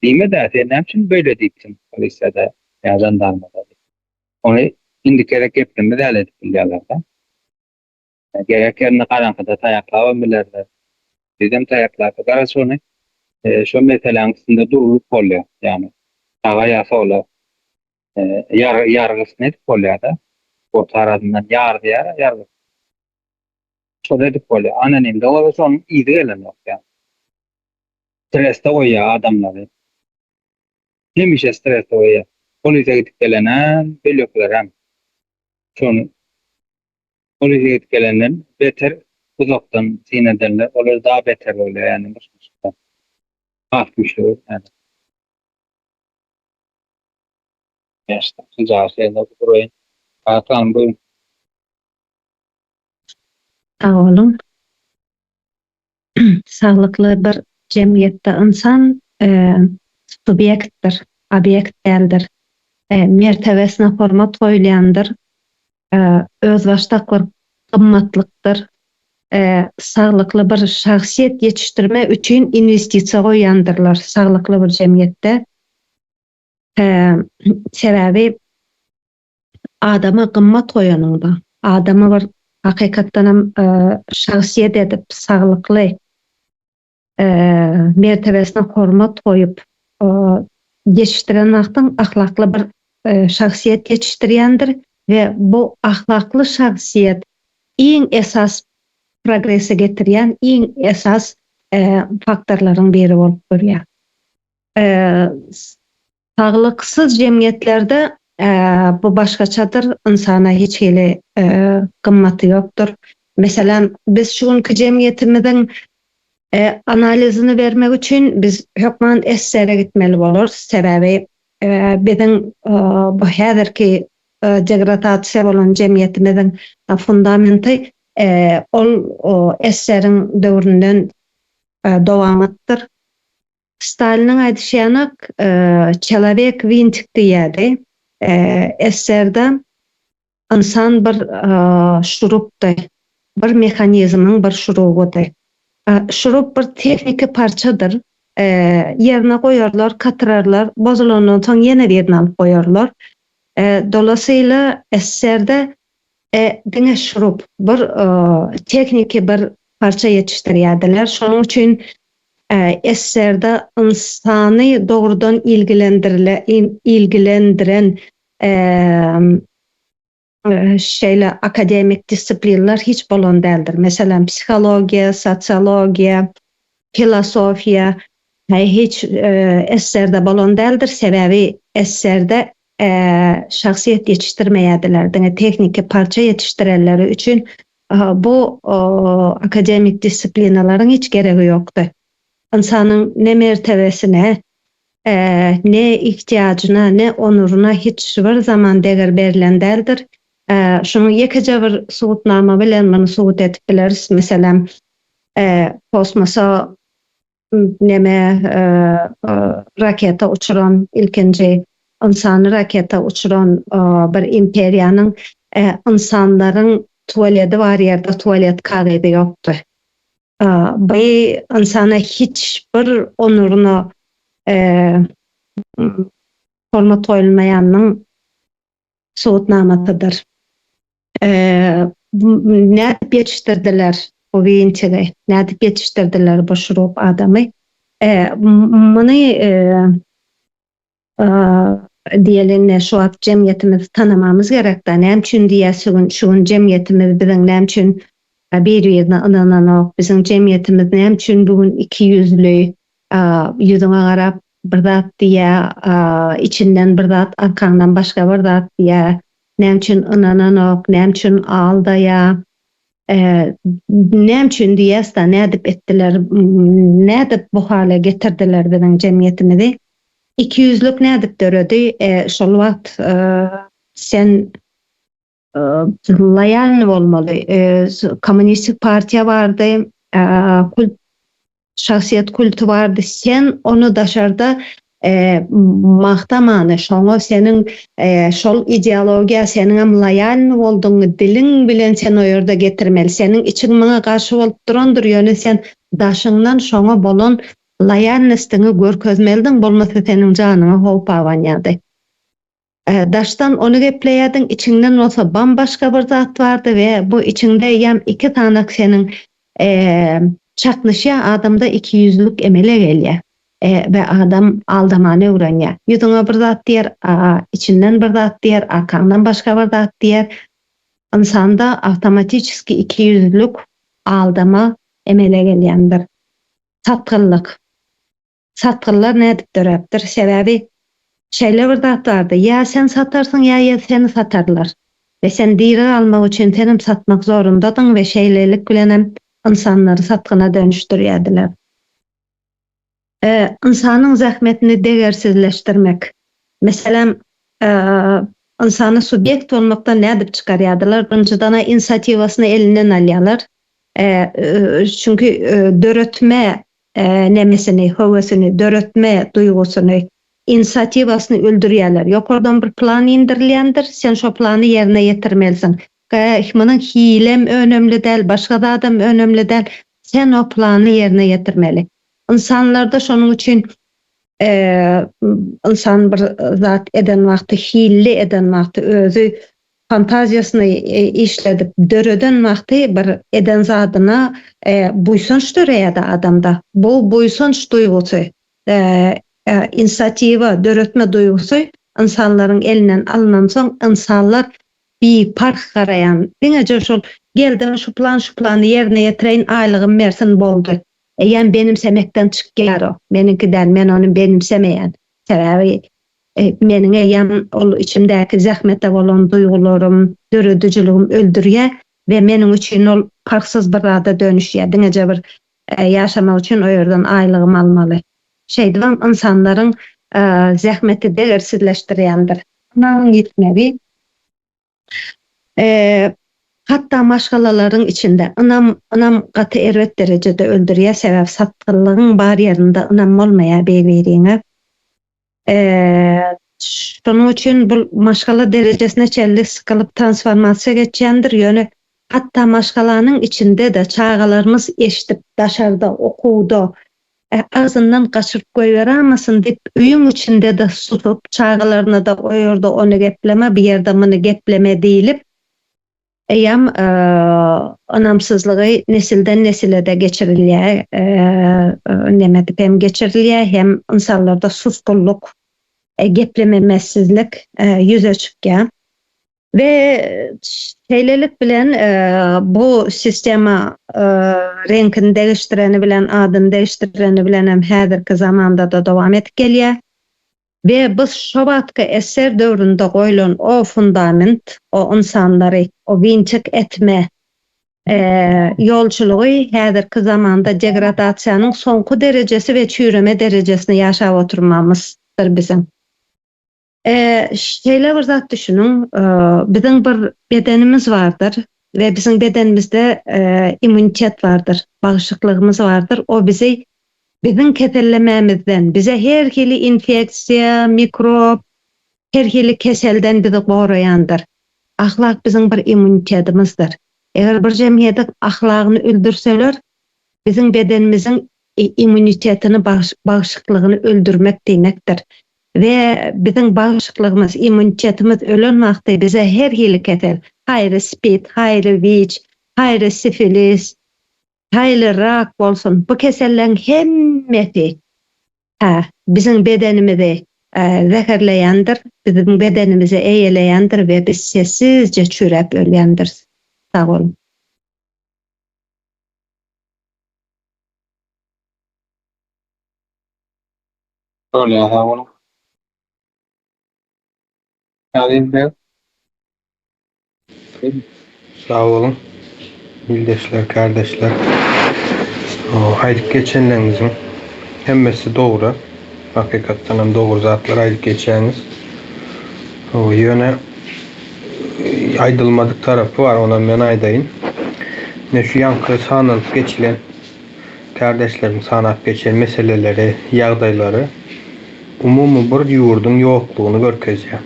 Değil mi de sen ne için böyle diyeceksin polisede ya jandarmada. Onu indikere keptimi de halledip biliyorlardı. Gereklerini karanlıkta tayaklağı bilirler. Bizim tayaklarda karşı onu şu meselenin üstünde durulup oluyor. Yani hava yasa oluyor. Yargısı netip oluyor da. Orta arasından yargı. Şöyle edip oluyor. Anonim o son iyi değil yok yani. Streste koyuyor adamları. Nemişe streste koyuyor. Polise gidip gelenen belirtiler hem. Sonra polise gidip gelenen beter uzaktan sinederler. Olur daha beter oluyor yani. Hafif şey yani. İşte sıcağı şeyde burayı. Tamam buyurun. Sağ olun. Sağlıklı bir cemiyette insan subyekttir, obyekt değildir. Mertebesine hormat koyulandır. Öz baştaklar kımmatlıktır. Sağlıklı bir şahsiyet yetiştirme üçün investisiya koyandırlar sağlıklı bir cemiyette. Sebebi adama kımmat koyanında. Adamı bir hakikaten şahsiyet edip sağlıklı mertebesine hormat koyup yetiştiren ahlaklı bir şahsiyet yetiştiriyendir ve bu ahlaklı şahsiyet en esas progresi getiriyen en esas faktörlerin biri olup duruyor. Sağlıksız cemiyetlerde bu başkaçadır, insana hiç hele kımmatı yoktur. Mesela biz şu anki cemiyetimizin analizini vermek için biz hükmen esere gitmeli oluruz. Sebebi bizim bu hazırki degradatsiya olan cemiyetimizin fundamenti o eserin dövründen dowamattır. Stalin'in aýdyşýanak человек винтик diýýärdi. Eserde insan bir şurupdy, bir mehanizmiň bir şurugudy. Şurup bir tekniki parçadır. Yerine koyarlar, katırarlar, bozulandan soň ýene ýerine alyp koyarlar. Dolayısıyla eserde dine şurup bir tekniki bir parça yetiştirýärdiler. Şonuň üçin eserde insany doğrudan ilgilendiren şeyle akademik disiplinler hiç bolan däldir. Mesela psihologiya, sosiologiya, filosofiya hiç eserde bolan däldir. Sebebi eserde şahsiyet yetiştirmeýärdiler. Dine tekniki parça yetiştirenleri üçün bu akademik disiplinalaryň hiç geregi ýokdy. İnsanın ne mertebesine, ne ihtiýadyna, ne onuruna hiç bir zaman degir berilen däldir. Şunu ýekece bir suwutnama bilen muny suwut edip bileriz. Meselem kosmosa raketa uçuran ilkinci insany raketa uçuran bir imperiýanyň insanlaryň tuvaleti bar ýerde tuvalet kagydy ýokdy. Bu insana hiç bir onuruna hormat goýulmaýanyň suwutnamasydyr. Nädip yetiştirdiler bu biýinçigi? Nädip yetiştirdiler bu şurup adamy? Muny diýeline şu wagt jemgyýetimizi tanamamız gerek da. Näme üçin diýäsiň şu jemgyýetimiz biziň näme üçin bir ýerine ynananok, biziň jemgyýetimiz näme üçin bugün 200'lü, ýüzüňe garap bir zat diýä, içinden bir zat, arkaňdan başga bir zat diýä, näme üçin ynananok, näme üçin aldaýa, näme üçin diýäs da nädip etdiler, nädip bu hale getirdiler biziň jemgyýetimizi? 200'lük nädip döredi? Şol wagt sen loýal bolmaly. Kommunistik partiýa bardy, şahsiyet kultu bardy. Sen onu daşarda mahdamany, şoňa seniň şol ideologiýa seniň loýal boldyňy diliň bilen sen o ýerde getirmeli. Seniň içiň maňa garşy bolup durandyr ýöne sen daşyňdan şoňa bolan loýalnestyňy görkezmelidiň, bolmasa seniň janyňa howp awanýardy. Daştan onu gepleýädiň, içiňden bolsa bambaşka bir zat bardy we bu içiňde ýam iki tanak seniň çaknyşa adamda 200'lük emele gelýär. Ve adam aldamany öwrenýär. Ýüzüňe bir zat diýer, içinden bir zat diýer, arkaňdan başga bir zat diýer. İnsanda awtomatiski 200'lük aldama emele gelýändir. Satgyllyk. Satgyllar nädip dörepdir? Sebebi şeýle bir zat bardy. Ya sen satarsyň, ya seni satarlar. Ve sen diýeri almak üçin senim satmak zorundadyň we şeýlelik bilen insanlary satgyna dönüşdirýärdiler. İnsanyň zähmetini degersizleşdirmek. Meselem insany subjekt bolmakdan nädip çykarýardylar? Birinçidana inisiatiwasyny elinden alýarlar. Çünki döretme nemesini, höwesini, döretme duýgusyny, inisiatiwasyny öldürýärler. Ýokardan bir plan indirilýändir, sen şo plany ýerine ýetirmelisin. Munyň hilem önemli däl, başga da adam önemli däl. Sen o plany ýerine ýetirmeli. İnsanlarda şonuň üçin insan bir zat eden wagty, hilli eden wagty özü fantaziyasyny işledip döreden wagty bir eden zadyna buýsunç dörýärdi adamda. Bu buýsunç duýgusy, inisiatiwa, döretme duýgusy insanlaryň elinden alynan soň insanlar bir park garayan. Diňe şol geldim şu plany ýerine ýetireýin, aýlygym mersin boldy. Yani benimsemekden çıkýar o. Meninkiden men onu benimsemeýän. Sebebi meniň ýan ol içimdäki zähmete bolan duýgularym, döredijiligim öldürýär we meniň üçin ol parksız bir rada dönüşýär. Diňe bir ýaşamak üçin o ýerden aýlygym almaly. Şeýdem insanlaryň zähmeti degersizleşdirýändir. Munyň ýetmegi hatta maşgalalaryň içinde ynam gaty erwet derejede öldürýär, sebäp satgyllygyň bar ýerinde ynam bolmaýar beýberiňe. Şonuň üçin bu maşgala derejesine çellik sıkılıp transformasiýa geçýändir. Ýöne hatta maşgalanyň içinde de çağalarymız eşitip daşarda okuwda ağzından kaçırıp koyveramasın dip üyün içinde de tutup çağlarını da oyorda onu gepleme bir yerde bunu gepleme deyilip Eýam anamsızlığı nesilden nesile de geçirilýär. Neme dip hem geçirilýär hem insanlarda suskunluk, geplememezsizlik yüze çykýar. Ve şeylelik bilen bu sistema renkini değiştireni bilen, adını değiştireni bilen hem häzirki zamanda da dowam etip gelýär. Ve biz şobatka eser dövründe koyulan o fundament, o insanları, o vinçik etme yolçuluğu häzirki zamanda degradasiýanyň soňky derecesi ve çüýreme derejesini ýaşap oturmamızdır bizim. Şeyle bir zat düşünün, bizim bir bedenimiz vardır ve bizim bedenimizde immunitet vardır, bağışıklığımız vardır. O bizi bizim kesellememizden, bize her hili infeksiya, mikrop, her hili keselden bizi gorayandır. Ahlak bizim bir immunitetimizdir. Eğer bir cemiyet ahlakını öldürseler, bizim bedenimizin immunitetini, bağışıklığını öldürmek demektir. Ve bizim bağışıklığımız, immunitetimiz ölen vakti bize her hili kesel, hayri spid, hayri VIH, hayri sifilis, hayli rak bolsun, bu kesellerin hemmeti bizim bedenimizi zehirleyendir, bizim bedenimizi eýeleyendir ve biz sessizce çürep ölýändir. Sağ olun. Öyle ha oğlum. Hadi be. Sağ olun. Mildeşler, kardeşler. Aydık geçenlerinizin hemmesi doğru. Hakikaten hem doğru zatlar aydık geçeniz. O yöne aydılmadık tarafı var, ona ben aydayım. Ne şu yankı sanılıp geçilen kardeşlerim sanat geçen meseleleri, yağdayları umumu bir yurdun yokluğunu görkezýär.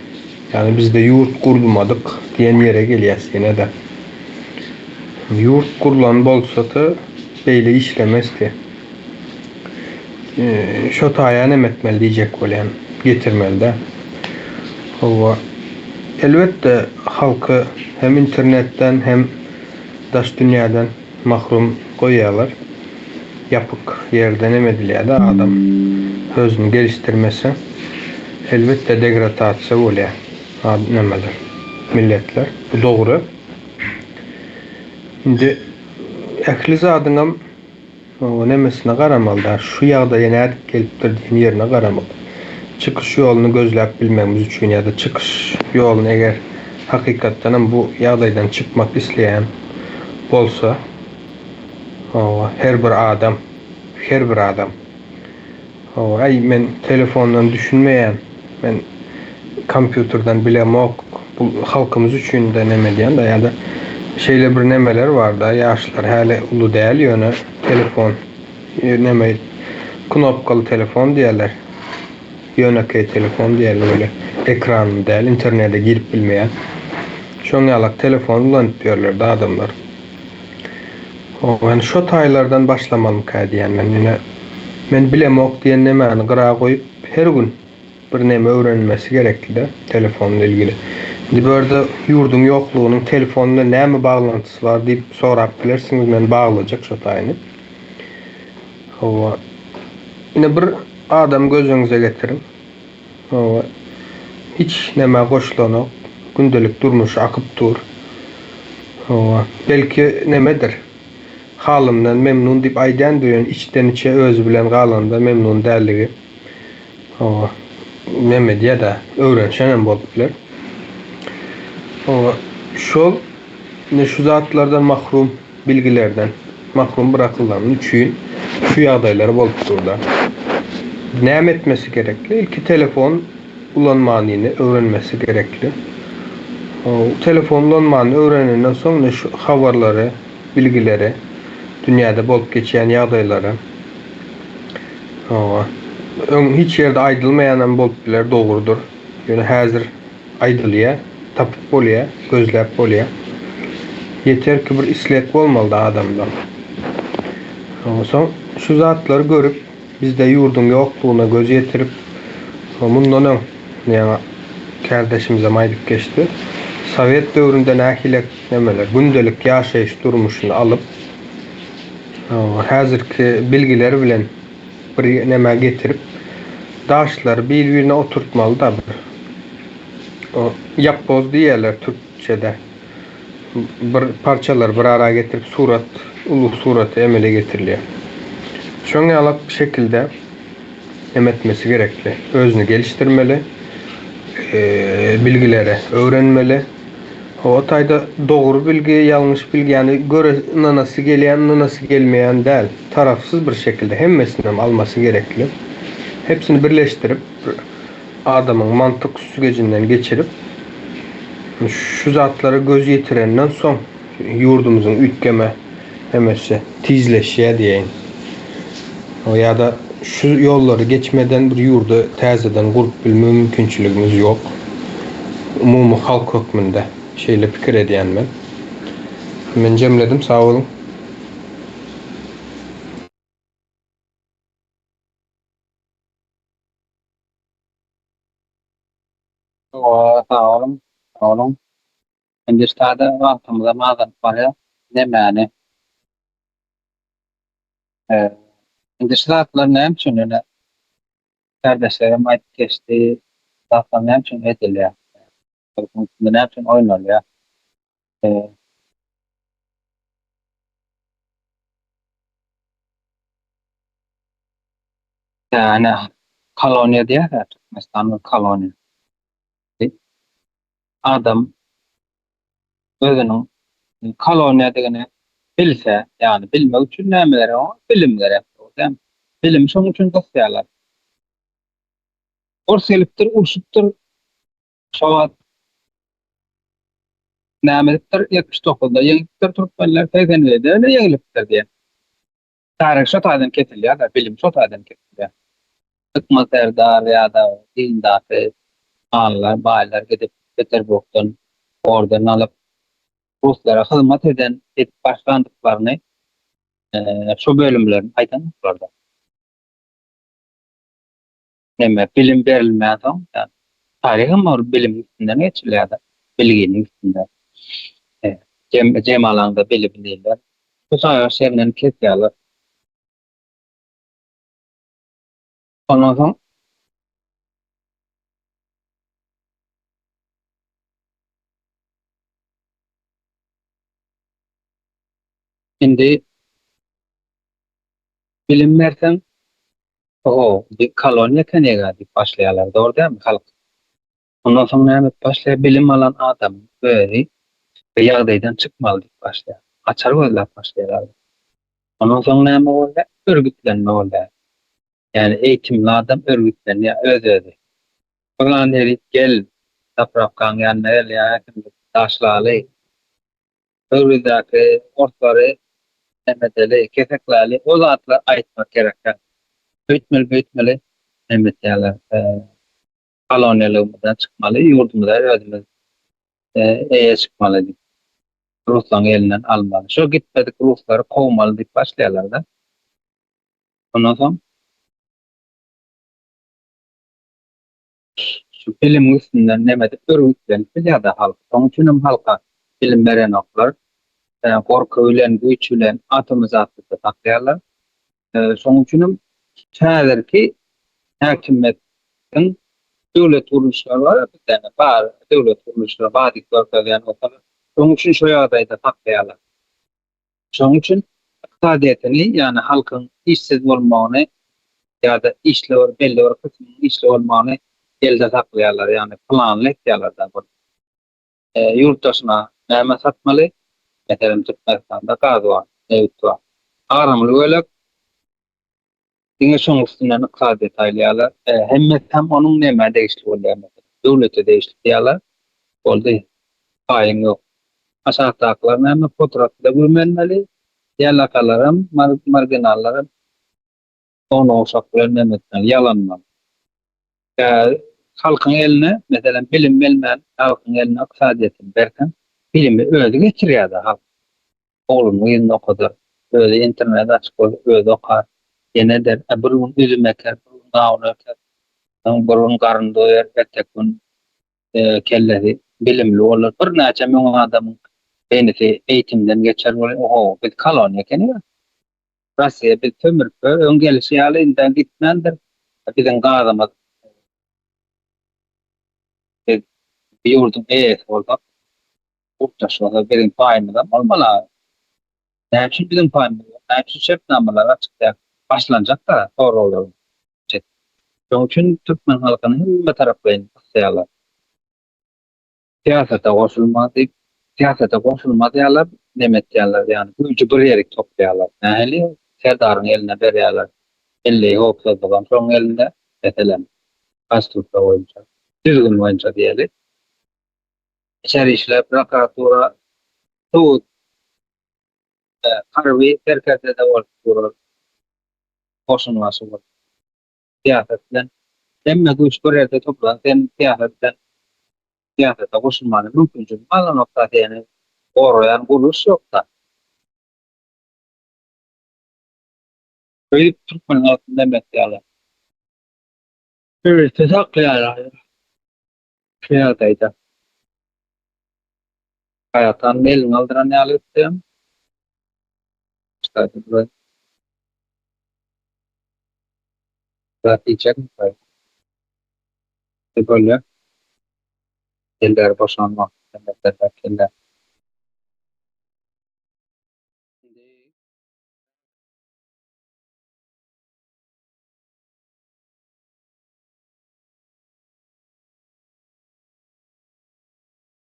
Yani biz de yurt kurulmadık diyen yere gelýäs yine de. Yurt kurulan bolsa da beýle işlemezdi. Şo taýan emetmeli diýjek bolýan, getirmeli de. O elbette halkı hem internetten hem daş dünýäden mahrum goýýarlar. Yapık yerden emedilýär de adam özünü geliştirmese elbette degradasiýa bolýar. Nemeler, milletler. Bu doğru. Şimdi ähli zadyňam o nemesine garamalda, şu ýagda ýene gelipdir diýen ýerine garamal. Çıkış ýoluny gözläp bilmemiz üçin ýa-da çıkış ýoluny eger hakykatdan bu ýagdaýdan çykmak isleýän bolsa, her bir adam ay men telefondan düşünmeýän, men kompýuterden bilemok, bu halkymız üçin de neme diýen da ýa-da şeyle bir nemeler var da yaşlar hali ulu däl ýöne telefon neme knopkalı telefon diýerler. Yönekey telefon diýerler böyle ekran däl internete girip bilmeýän. Şoňalak telefon ulanyp ýörler da adamlar. Yani şu taýlardan başlamalym diýen men bilemok diýen nemeni gyra goýup her gün bir neme öwrenmesi gerekli de telefonla ilgili. Şimdi böyle yurdun yokluğunun telefonla näme bağlantısı var diýip sorap bilersiňiz, men bağlajak şu taýyny. Yine bir adam gözüňize getirin. Hiç näme goşulanok, gündelik durmuş akyp dur. Belki nemedir? Halymdan memnun diýip aýdan diýen içden içe özü bilen galanda memnun dälligi. Neme diýe da öwrenşenem bolup biler. Şol ne şu zatlardan mahrum, bilgilerden mahrum bırakılan üçün şu ýagdaýlary bolup durda. Näme etmesi gerekli? İlki telefon ulanmanyny öwrenmesi gerekli. Telefon ulanmanyny öwrenenden soň şu habarlary, bilgileri, dünýäde bolup geçýän ýagdaýlary hiç ýerde aýdylmaýan bolup biler, dogrudur. Ýöne häzir aýdylýar, tapıp bolýar, gözläp bolýar. Yeter ki bir islet bolmaly da adamdan. Soň şu zatlary görüp bizde yurdun yokluğuna göz yetirip bundan öň ýa kardeşimize maýdyp geçti. Sovet döwründe nähile nemeler, gündelik ýaşaýyş durmuşyny alyp häzirki bilgileri bilen bir neme getirip daşlary bir-birine oturtmaly da o yapboz diýerler türkçede. Bir parçalar bir araya getirip surat, ulug suraty emele getirilýär. Şoňa alıp bir şekilde emetmesi gerekli. Özünü geliştirmeli, bilgileri öğrenmeli. O taýda dogry bilgi, ýalňyş bilgi, yani göre nanasy gelýän, nanasy gelmeýän däl. Tarafsız bir şekilde hemmesini alması gerekli. Hepsini birleştirip adamın mantık süzgecinden geçirip şu zatlara göz yetirenden son yurdumuzun ütkeme hemesi tizleşiye diyeyin. O ya da şu yolları geçmeden bir yurdu täzeden kurup bilme mümkünçiligimiz yok. Umumy halk hökmünde şeyle pikir edýän men. Men jemledim, sağ olun. Sağ olun. Sağ olun. Hindistada wagtymyza mazan barya demäni. Hindistatlar näme üçin ene kardeşlerim aýdyp geçdi. Zatlar näme üçin edilýär? Näme üçin oýnalýar? Yani koloniya diýerler. Türkmenistan'ın koloniya. Adam özüniň koloniya degeni bilse, yani bilmek üçin nämeler bilim gerek. Bilim şoň üçin gysýarlar. Orselipdir, urşupdir, şowat nämedir 79-da ýeňipdir türkmenler täzenledi, ýeňilipdir diýen. Taryh şo taýdan ketilýär da bilim şo taýdan ketilýär. Hikmat Serdar ýa-da dindafy anlar, baýlar gidip Peterburgdan ordan alyp Ruslara hyzmat eden başlandyklaryny şu bölümlerini aýdanlarda. Neme bilim berilmän soň, yani taryhym or bilim üstünden geçilýär, bilginiň üstünde. Jem alanda bilim diýerler. Bu saýa şerden kesýärler. Ondan soň indi bilim bersen bir koloniya kenega diýip başlaýarlar, dogry dälmi halk? Ondan soň näme başlaýar, bilim alan adam böyle bir ýagdaýdan çykmaly diýip başlaýar. Açar gözläp başlaýarlar. Ondan soň näme boldy? Örgütlenme boldy. Yani eğitimli adam örgütlenýär öz-özü. Falan derip gel, taprapkan ýanyna gel ýa daşlaly. Örgütdäki ortary emedeli, kesekläli o zatlar aýtmak gerek. Büyütmeli emedýärler. Koloniýalygymyzdan çykmaly, ýurdumyza özümiz eýe çykmaly diýip. Ruslaň elinden almaly. Şo gitmedik Ruslary kowmaly diýip başlaýarlar da. Ondan soň şu bilim üstünden nemede örgütlenip ýa-da halk. Şoň üçin halka bilim beren oklar gorky bilen, güýç bilen atymyzatly taklaýarlar. Şoň üçin häzirki häkimetin döwlet urunçlary bar, bir tane bar, döwlet urunçlary badyk görkezýän olsa, şoň üçin şo ýagdaýda taklaýarlar. Şoň üçin iqtisadiýetini, ýani halkyň işsiz bolmagyny ýa-da işler belli bir kysmyň işli bolmagyny elde saklaýarlar, ýani planly etýärler da bu. Yurtdaşyna näme satmaly? Mesela Türkmenistan'da gaz var, neft var. Aramlı öyle yine şoň üstünden iqtisadiýet aýlaýarlar. Hem onuň näme değişli bolýar mesela. Döwlete değişli diýerler. Boldy. Paýyň ýok. Aşagdakylar näme potratda görmenmeli. Ýalakalarym, marginallarym onu uşak bilen nämetmeli, ýalanmaly. Halkyň eline, mesela bilim bilmän halkyň eline iqtisadiýetini bersen, bilimi özü geçirýär halk. Oğlum ýyny okady, özü internet açyp özü okar. Yine de burun üzümeker, burun gağunaker, burun karın doyar, ettekun kelleri bilimli olur. Bir näçe meň adamyň beýnisi eýitimden geçer bolar. Oho, biz koloniýa eken ya. Russiýa biz tömürpö, öň gelişi ýaly indan gitmendir. Biziň gazamyz biz bir ýurdun eýesi bolsak, urtaşmaga biziň paýymyz bolmala. Näçe biziň paýymyz? Näçe şertnamalar açykda başlanjak da tory olur. Şoň üçin türkmen halkyny hemme taraplaryň ýalar. Siyasata goşulmady ýalar, demek ýalar, ýani güýjü bir ýere toplaýarlar. Nähili serdaryň eline berýärler. Elle hopsadygan şoň elinde meselem Konstitusiýa boýunça, düzgün boýunça diýeli. İçeri işler, prokuratura, sud, harby terketede bolýar. Goşulmasy bol. Siyasatdan emme güýç bir ýerde toplan, sen siyasata goşulmany mümkinçilik bala nokta diýeni gorayan guluş ýok da. Böyle Türkmen halkında mesleğalar. Evet, saklayalar. Hayatayda. Hayattan elini aldıran ne alırsın? İşte böyle. Diyecek mi? Böyle. Eller boşanmak. Eller